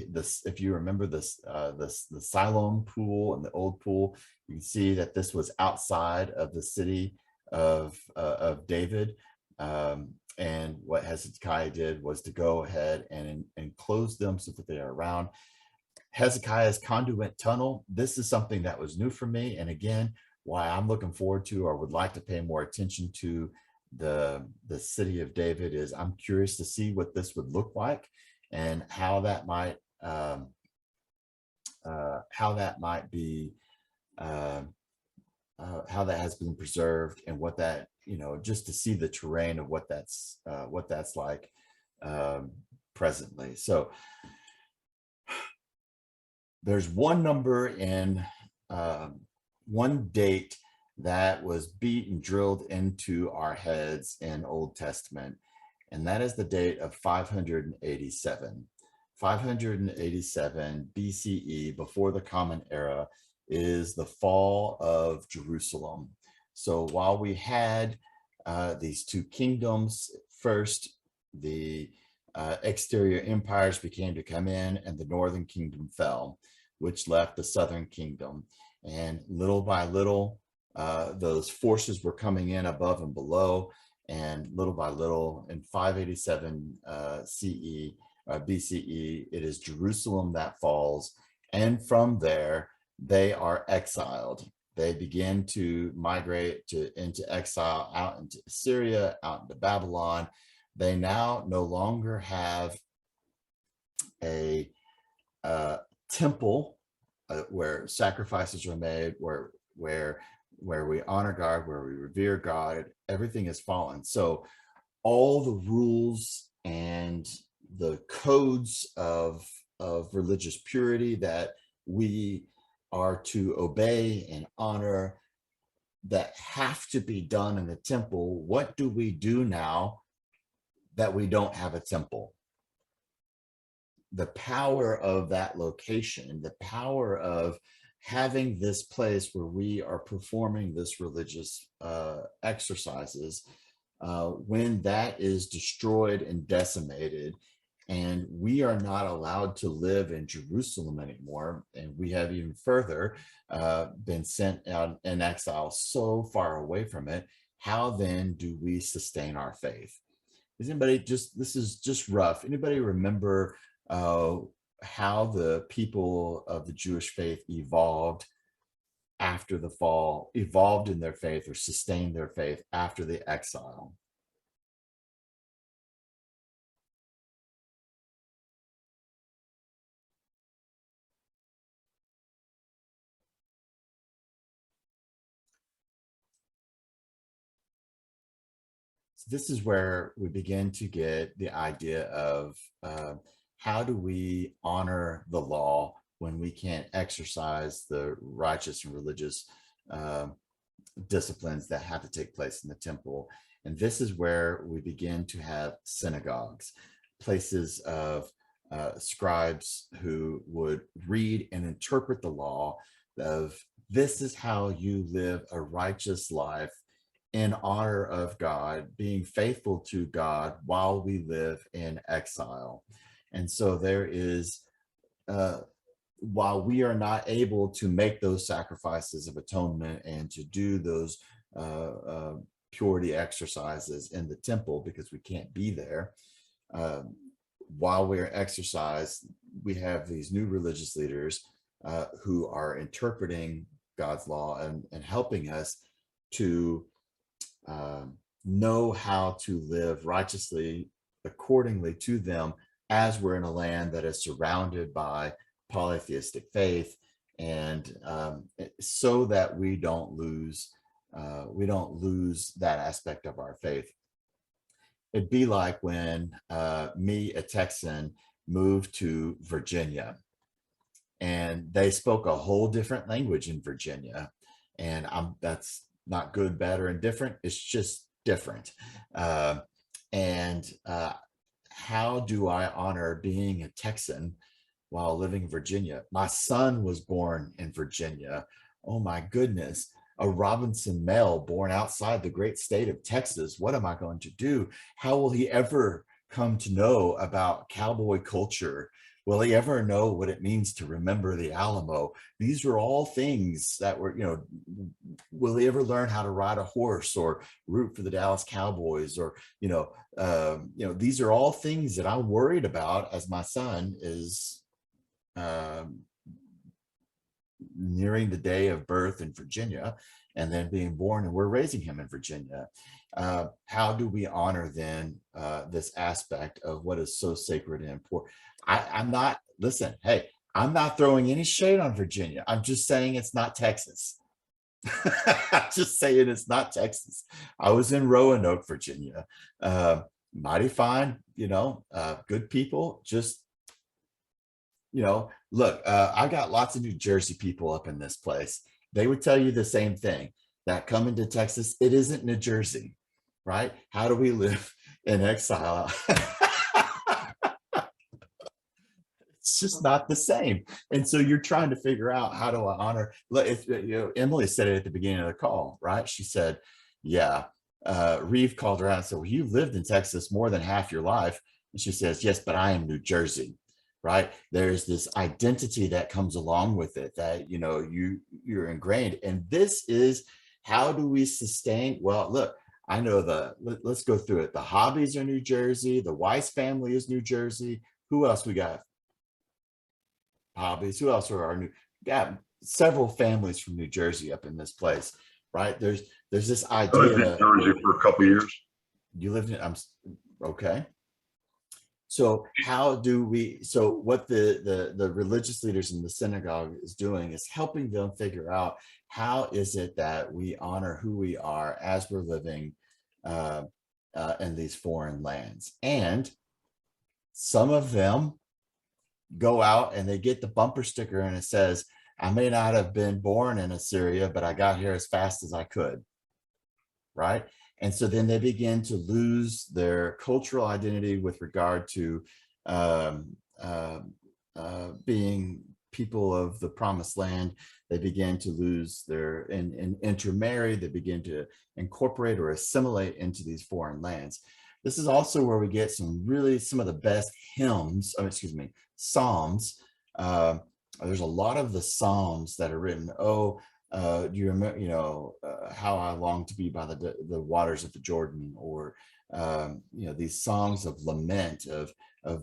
this. If you remember this, the Siloam pool and the old pool, you can see that this was outside of the city of David. And what Hezekiah did was to go ahead and enclose them so that they are around. Hezekiah's conduit tunnel. This is something that was new for me, and again, why I'm looking forward to, or would like to pay more attention to, the city of David is I'm curious to see what this would look like and how that might be has been preserved and what that, you know, just to see the terrain of what that's like presently. So there's one number in one date that was beat and drilled into our heads in Old Testament, and that is the date of 587. 587 BCE, before the Common Era, is the fall of Jerusalem. So while we had these two kingdoms, first the exterior empires began to come in and the northern kingdom fell, which left the southern kingdom. And little by little, those forces were coming in above and below, and little by little in 587 BCE, it is Jerusalem that falls. And from there, they are exiled. They begin to migrate into exile, out into Syria, out into Babylon. They now no longer have a temple where sacrifices are made, where we honor God, where we revere God. Everything has fallen. So all the rules and the codes of religious purity that we are to obey and honor, that have to be done in the temple, what do we do now that we don't have a temple? The power of that location, the power of having this place where we are performing this religious exercises, when that is destroyed and decimated, and we are not allowed to live in Jerusalem anymore, and we have even further been sent out in exile so far away from it, how then do we sustain our faith? Is anybody this is just rough. Anybody remember how the people of the Jewish faith evolved after the fall, evolved in their faith or sustained their faith after the exile? So this is where we begin to get the idea of how do we honor the law when we can't exercise the righteous and religious disciplines that have to take place in the temple. And this is where we begin to have synagogues, places of scribes who would read and interpret the law of, this is how you live a righteous life in honor of God, being faithful to God while we live in exile. And so there is, while we are not able to make those sacrifices of atonement and to do those purity exercises in the temple because we can't be there, while we're exercised, we have these new religious leaders who are interpreting God's law and helping us to know how to live righteously accordingly to them, as we're in a land that is surrounded by polytheistic faith, and so that we don't lose that aspect of our faith. It'd be like when me, a Texan, moved to Virginia, and they spoke a whole different language in Virginia, and that's not good, bad, or indifferent. It's just different. How do I honor being a Texan while living in Virginia? My son was born in Virginia. Oh my goodness, a Robinson male born outside the great state of Texas. What am I going to do? How will he ever come to know about cowboy culture? Will he ever know what it means to remember the Alamo? These are all things that were, will he ever learn how to ride a horse or root for the Dallas Cowboys? Or, these are all things that I'm worried about as my son is nearing the day of birth in Virginia and then being born, and we're raising him in Virginia. How do we honor then this aspect of what is so sacred and important? I'm not throwing any shade on Virginia. I'm just saying it's not Texas. Just saying, it's not Texas. I was in Roanoke, Virginia. Mighty fine, good people. Just, look, I got lots of New Jersey people up in this place. They would tell you the same thing, that coming to Texas, it isn't New Jersey, right? How do we live in exile? It's just not the same. And so you're trying to figure out, how do I honor? Emily said it at the beginning of the call, right? She said, yeah, Reeve called her out and said, well, you've lived in Texas more than half your life. And she says, yes, but I am New Jersey, right? There's this identity that comes along with it that, you're ingrained. And this is, how do we sustain? Well, look, I know let's go through it. The Hobbies are New Jersey. The Weiss family is New Jersey. Who else we got? Hobbies. Who else are our new? Got several families from New Jersey up in this place, right? There's this I lived in idea. Jersey for a couple of years. You lived in. Okay. So how do we? So what the religious leaders in the synagogue is doing is helping them figure out, how is it that we honor who we are as we're living in these foreign lands. And some of them go out and they get the bumper sticker and it says, I may not have been born in Assyria, but I got here as fast as I could, right? And so then they begin to lose their cultural identity with regard to being people of the promised land. They begin to lose and intermarry. They begin to incorporate or assimilate into these foreign lands. This is also where we get some of the best hymns, Psalms. There's a lot of the Psalms that are written. Do you remember, how I long to be by the waters of the Jordan, or, these songs of lament, of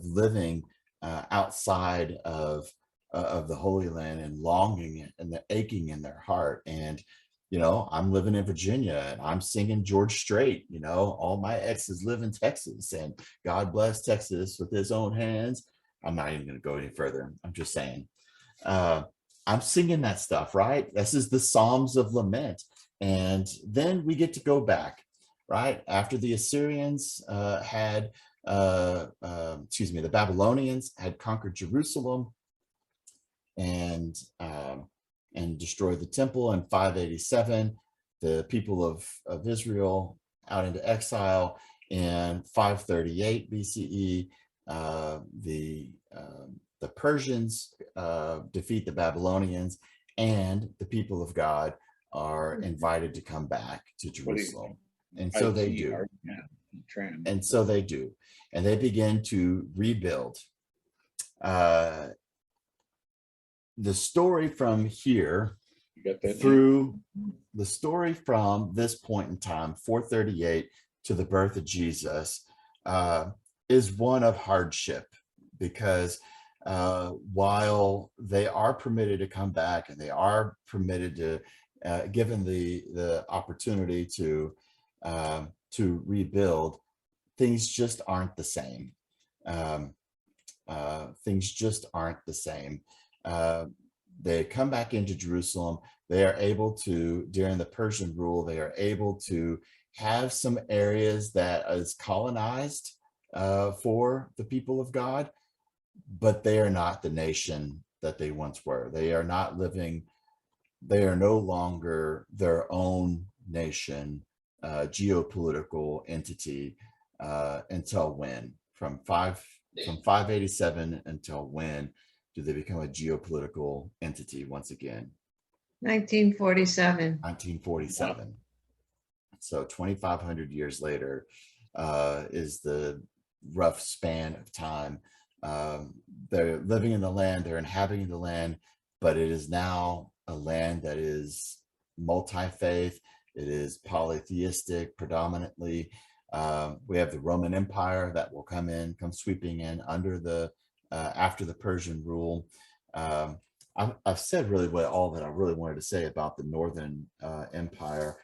living outside of the Holy Land and longing and the aching in their heart. And, I'm living in Virginia and I'm singing George Strait, all my exes live in Texas and God bless Texas with his own hands. I'm not even going to go any further. I'm just saying. I'm singing that stuff, right? This is the Psalms of Lament. And then we get to go back, right? After the Assyrians the Babylonians had conquered Jerusalem and destroyed the temple in 587, the people of Israel out into exile in 538 BCE. The Persians defeat the Babylonians, and the people of God are invited to come back to Jerusalem. And so they do. And so they do. And they begin to rebuild. The story from here through the story from this point in time, 438 to the birth of Jesus, is one of hardship, because while they are permitted to come back and they are permitted to, given the opportunity to rebuild, things just aren't the same. Things just aren't the same. They come back into Jerusalem. They are able to, during the Persian rule, they are able to have some areas that is colonized for the people of God, but they are not the nation that they once were. They are not living, they are no longer their own nation, geopolitical entity, until when? From 587 until when do they become a geopolitical entity once again? 1947. 1947. So 2,500 years later is the rough span of time. They're living in the land, they're inhabiting the land, but it is now a land that is multi-faith. It is polytheistic predominantly. We have the Roman Empire that will come sweeping in under after the Persian rule. I've said really all that I really wanted to say about the Northern Empire.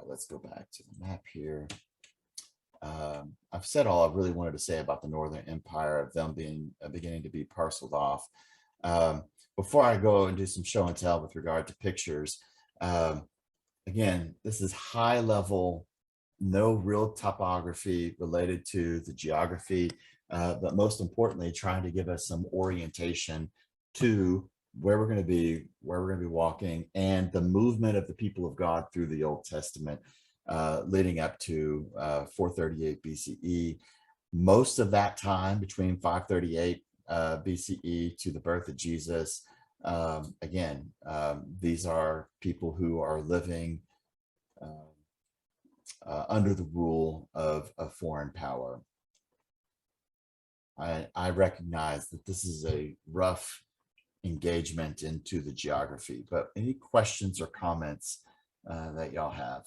Let's go back to the map here. I've said all I really wanted to say about the Northern Empire, of them beginning to be parceled off. Before I go and do some show and tell with regard to pictures, again, this is high level, no real topography related to the geography, but most importantly, trying to give us some orientation to where we're going to be, where we're going to be walking, and the movement of the people of God through the Old Testament, leading up to 438 BCE. Most of that time between 538 BCE to the birth of Jesus, again, these are people who are living under the rule of a foreign power. I recognize that this is a rough engagement into the geography, but any questions or comments that y'all have?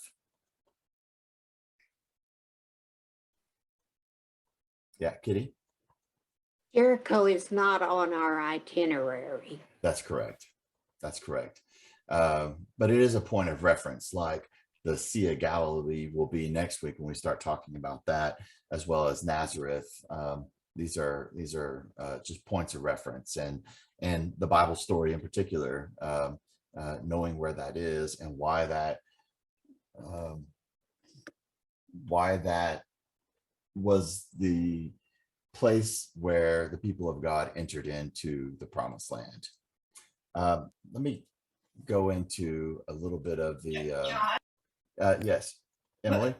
Yeah, Kitty? Jericho is not on our itinerary. That's correct. That's correct. But it is a point of reference, like the Sea of Galilee will be next week when we start talking about that, as well as Nazareth. These are just points of reference, and the Bible story in particular, knowing where that is and why that was the place where the people of God entered into the promised land. Let me go into a little bit of the yes, Emily.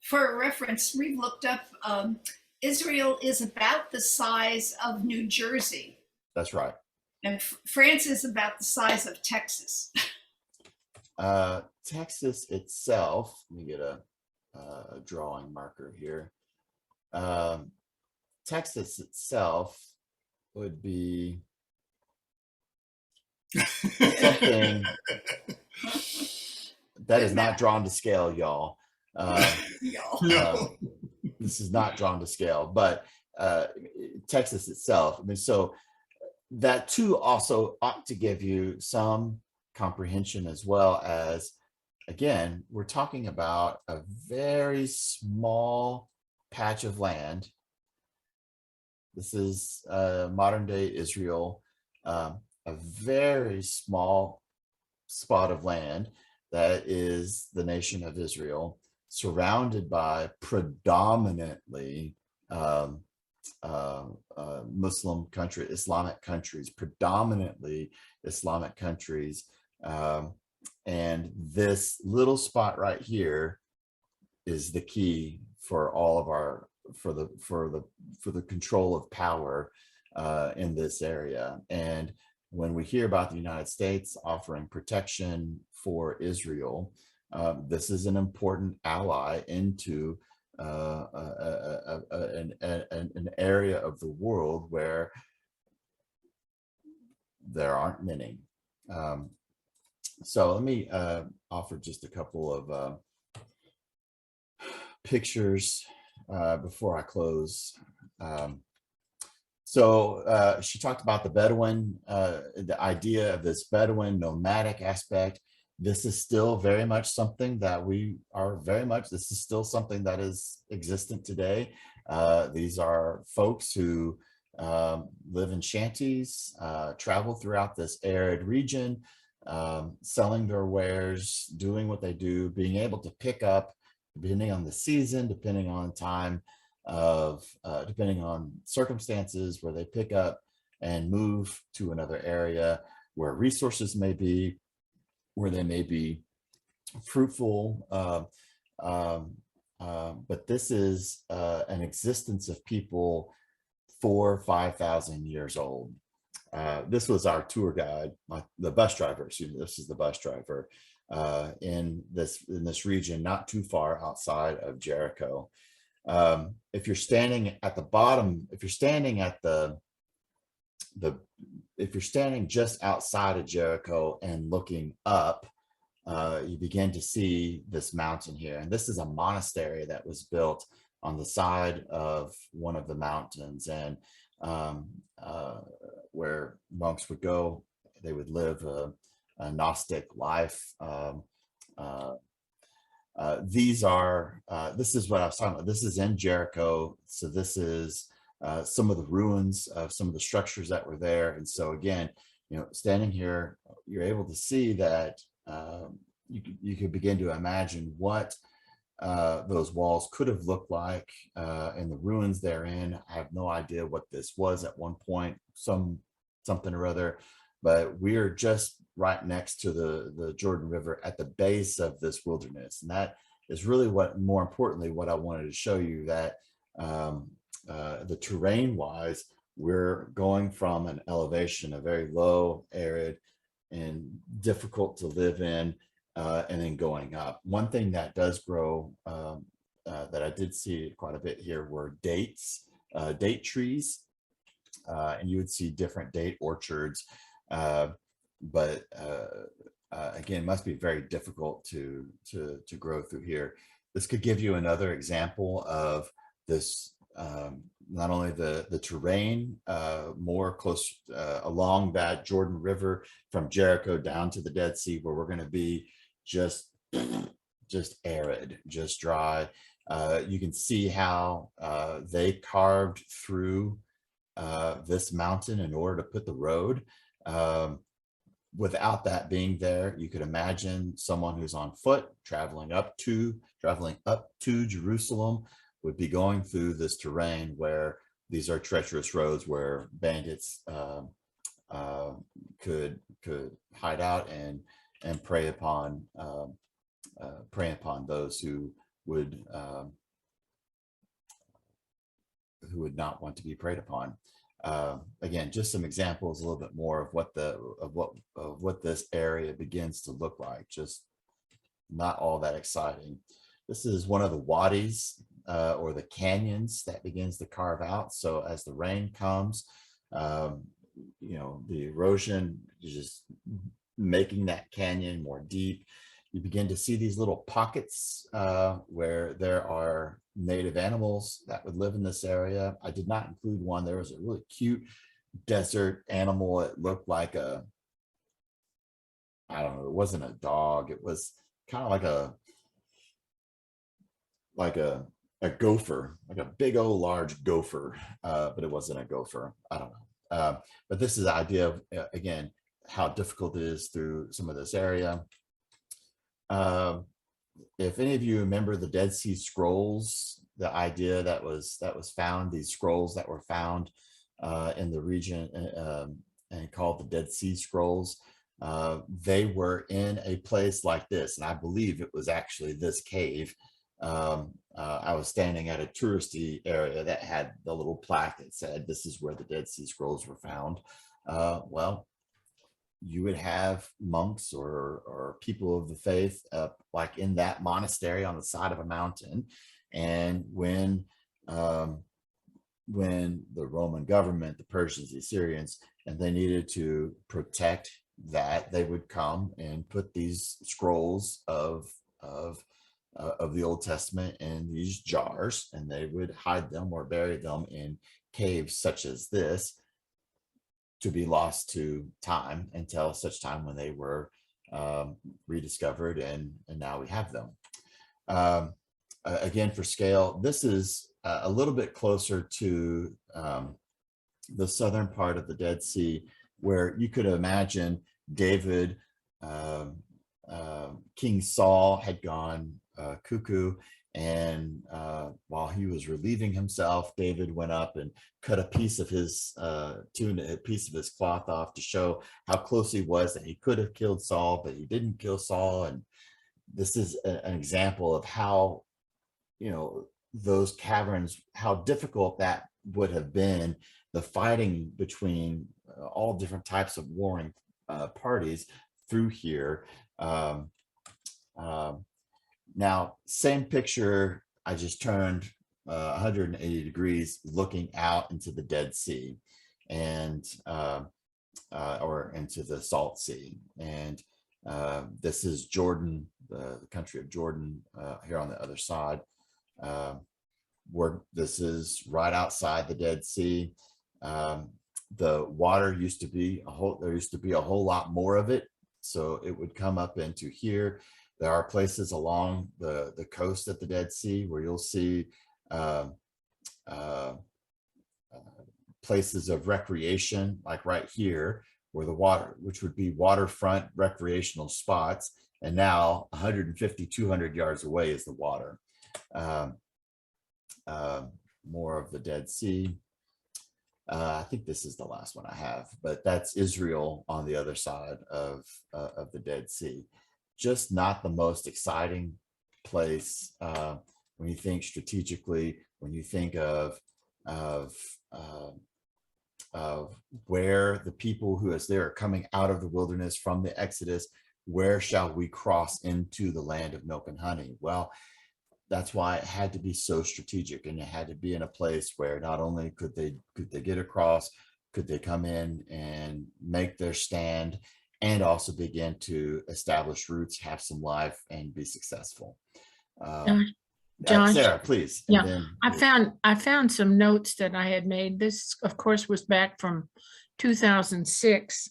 For reference, we've looked up Israel is about the size of New Jersey, That's right. and France is about the size of Texas. Texas itself, let me get a drawing marker here. Texas itself would be something that is not drawn to scale, y'all. No. This is not drawn to scale, but Texas itself, I mean, so that too also ought to give you some comprehension, as well as, again, we're talking about a very small patch of land. This is modern day Israel, a very small spot of land that is the nation of Israel, surrounded by predominantly Muslim country, Islamic countries, predominantly Islamic countries. And this little spot right here is the key for all of our, for the control of power in this area. And when we hear about the United States offering protection for Israel, this is an important ally into an area of the world where there aren't many. So let me offer just a couple of pictures before I close. So she talked about the Bedouin, the idea of this Bedouin nomadic aspect. This is still very much something that we are this is still something that is existent today. These are folks who live in shanties, travel throughout this arid region, selling their wares, doing what they do, being able to pick up, depending on the season, depending on time of, depending on circumstances, where they pick up and move to another area where resources may be, where they may be fruitful. But this is an existence of people 4,000 or 5,000 years old. This was our tour guide, the bus driver, excuse me, this is the bus driver in this region, not too far outside of Jericho. If you're standing at the bottom, if you're standing at if you're standing just outside of Jericho and looking up, you begin to see this mountain here. And this is a monastery that was built on the side of one of the mountains, and where monks would go, they would live a Gnostic life. This is what I was talking about. This is in Jericho. So this is some of the ruins of some of the structures that were there. And so again, standing here, you're able to see that you could begin to imagine what those walls could have looked like and the ruins therein. I have no idea what this was at one point, something or other, but we're just right next to the Jordan River at the base of this wilderness. And that is really more importantly, what I wanted to show you, that the terrain wise, we're going from an elevation, a very low, arid, and difficult to live in, and then going up. One thing that does grow that I did see quite a bit here were date trees, and you would see different date orchards, but again, must be very difficult to grow through here. This could give you another example of this. Not only the terrain more close along that Jordan River from Jericho down to the Dead Sea, where we're going to be just arid, just dry. You can see how they carved through this mountain in order to put the road. Without that being there, you could imagine someone who's on foot traveling up to Jerusalem would be going through this terrain where these are treacherous roads where bandits could hide out and prey upon those who would not want to be preyed upon. Again, just some examples, a little bit more of what this area begins to look like. Just not all that exciting. This is one of the wadis or the canyons that begins to carve out. So as the rain comes, the erosion is just making that canyon more deep. You begin to see these little pockets where there are native animals that would live in this area. I did not include one. There was a really cute desert animal. It looked like I don't know, it wasn't a dog. It was kind of like a gopher, like a big old large gopher, but it wasn't a gopher. I don't know. But this is the idea of, again, how difficult it is through some of this area. If any of you remember the Dead Sea Scrolls, the idea that was found, these scrolls that were found in the region and called the Dead Sea Scrolls, they were in a place like this, and I believe it was actually this cave. I was standing at a touristy area that had the little plaque that said, "This is where the Dead Sea Scrolls were found." Well, you would have monks or people of the faith like in that monastery on the side of a mountain. And when the Roman government, the Persians, the Assyrians, and they needed to protect that, they would come and put these scrolls of the Old Testament in these jars, and they would hide them or bury them in caves such as this, to be lost to time until such time when they were rediscovered, and now we have them. Again, for scale, this is a little bit closer to the southern part of the Dead Sea, where you could imagine David, King Saul had gone cuckoo, and while he was relieving himself, David went up and cut a piece of his tunic, a piece of his cloth off, to show how close he was, that he could have killed Saul, but he didn't kill Saul. And this is an example of how, those caverns, how difficult that would have been, the fighting between all different types of warring parties through here. Now, same picture, I just turned 180 degrees looking out into the Dead Sea, and or into the Salt Sea. And this is Jordan, the country of Jordan, here on the other side, where this is right outside the Dead Sea. The water used to be there used to be a whole lot more of it, so it would come up into here. There are places along the coast at the Dead Sea where you'll see places of recreation, like right here, where the water, which would be waterfront recreational spots. And now 150, 200 yards away is the water. More of the Dead Sea. I think this is the last one I have, but that's Israel on the other side of the Dead Sea. Just not the most exciting place when you think strategically, when you think of where the people who as they are coming out of the wilderness from the Exodus, where shall we cross into the land of milk and honey? Well, that's why it had to be so strategic, and it had to be in a place where not only could they get across, could they come in and make their stand, and also begin to establish roots, have some life, and be successful. John, Sarah, please. yeah, And then I found some notes that I had made. This, of course, was back from 2006,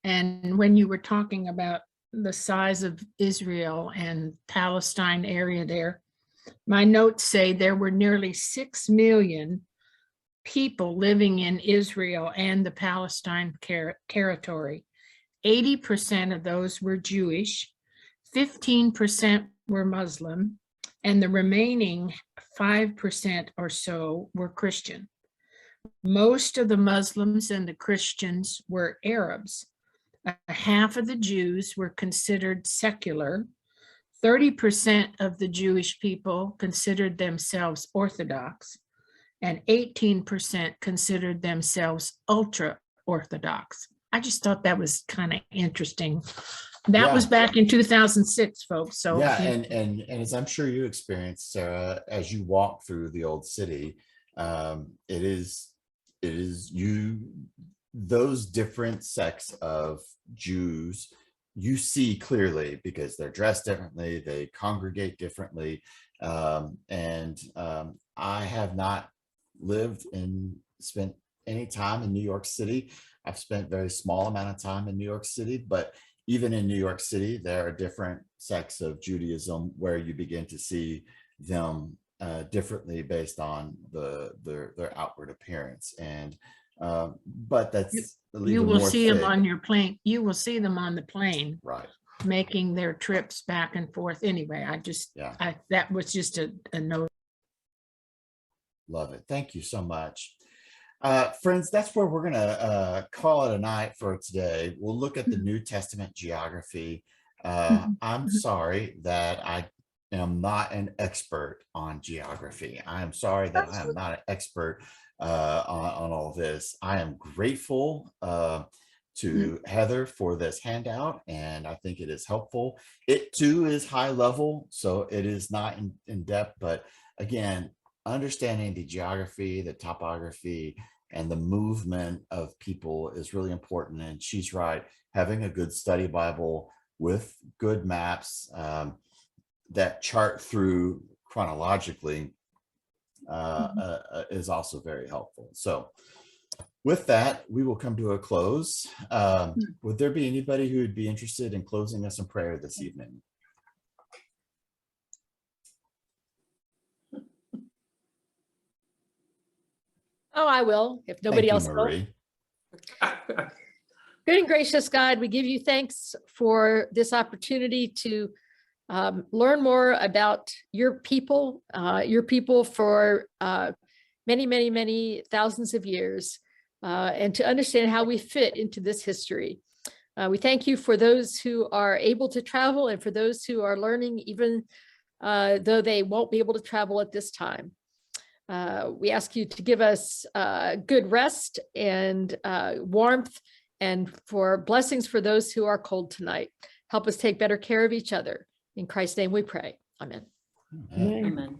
and when you were talking about the size of Israel and Palestine area there, my notes say there were nearly 6 million people living in Israel and the Palestine territory. 80% of those were Jewish, 15% were Muslim, and the remaining 5% or so were Christian. Most of the Muslims and the Christians were Arabs. Half of the Jews were considered secular. 30% of the Jewish people considered themselves Orthodox, and 18% considered themselves ultra-Orthodox. I just thought that was kind of interesting. That was back in 2006, folks. So yeah, and as I'm sure you experienced, Sarah, as you walk through the old city, it is those different sects of Jews you see clearly because they're dressed differently, they congregate differently. I have not spent any time in New York City. I've spent very small amount of time in New York City, but even in New York City, there are different sects of Judaism where you begin to see them differently based on their outward appearance. And but that's you will see them on your plane. You will see them on the plane, right, making their trips back and forth. Anyway, that was just a note. Love it. Thank you so much. Friends, that's where we're gonna call it a night for today. We'll look at the New Testament geography. I'm sorry that I am not an expert on geography. I am sorry that I am not an expert on all this. I am grateful to Heather for this handout, and I think it is helpful. It too is high level, so it is not in depth, but again, understanding the geography, the topography, and the movement of people is really important. And she's right, having a good study Bible with good maps that chart through chronologically is also very helpful. So with that, we will come to a close. Would there be anybody who would be interested in closing us in prayer this evening? Oh, I will, if nobody else will. Marie. Good and gracious God, we give you thanks for this opportunity to learn more about your people for many, many, many thousands of years, and to understand how we fit into this history. We thank you for those who are able to travel and for those who are learning, even though they won't be able to travel at this time. We ask you to give us good rest and warmth, and for blessings for those who are cold tonight. Help us take better care of each other. In Christ's name we pray. Amen. Amen. Amen.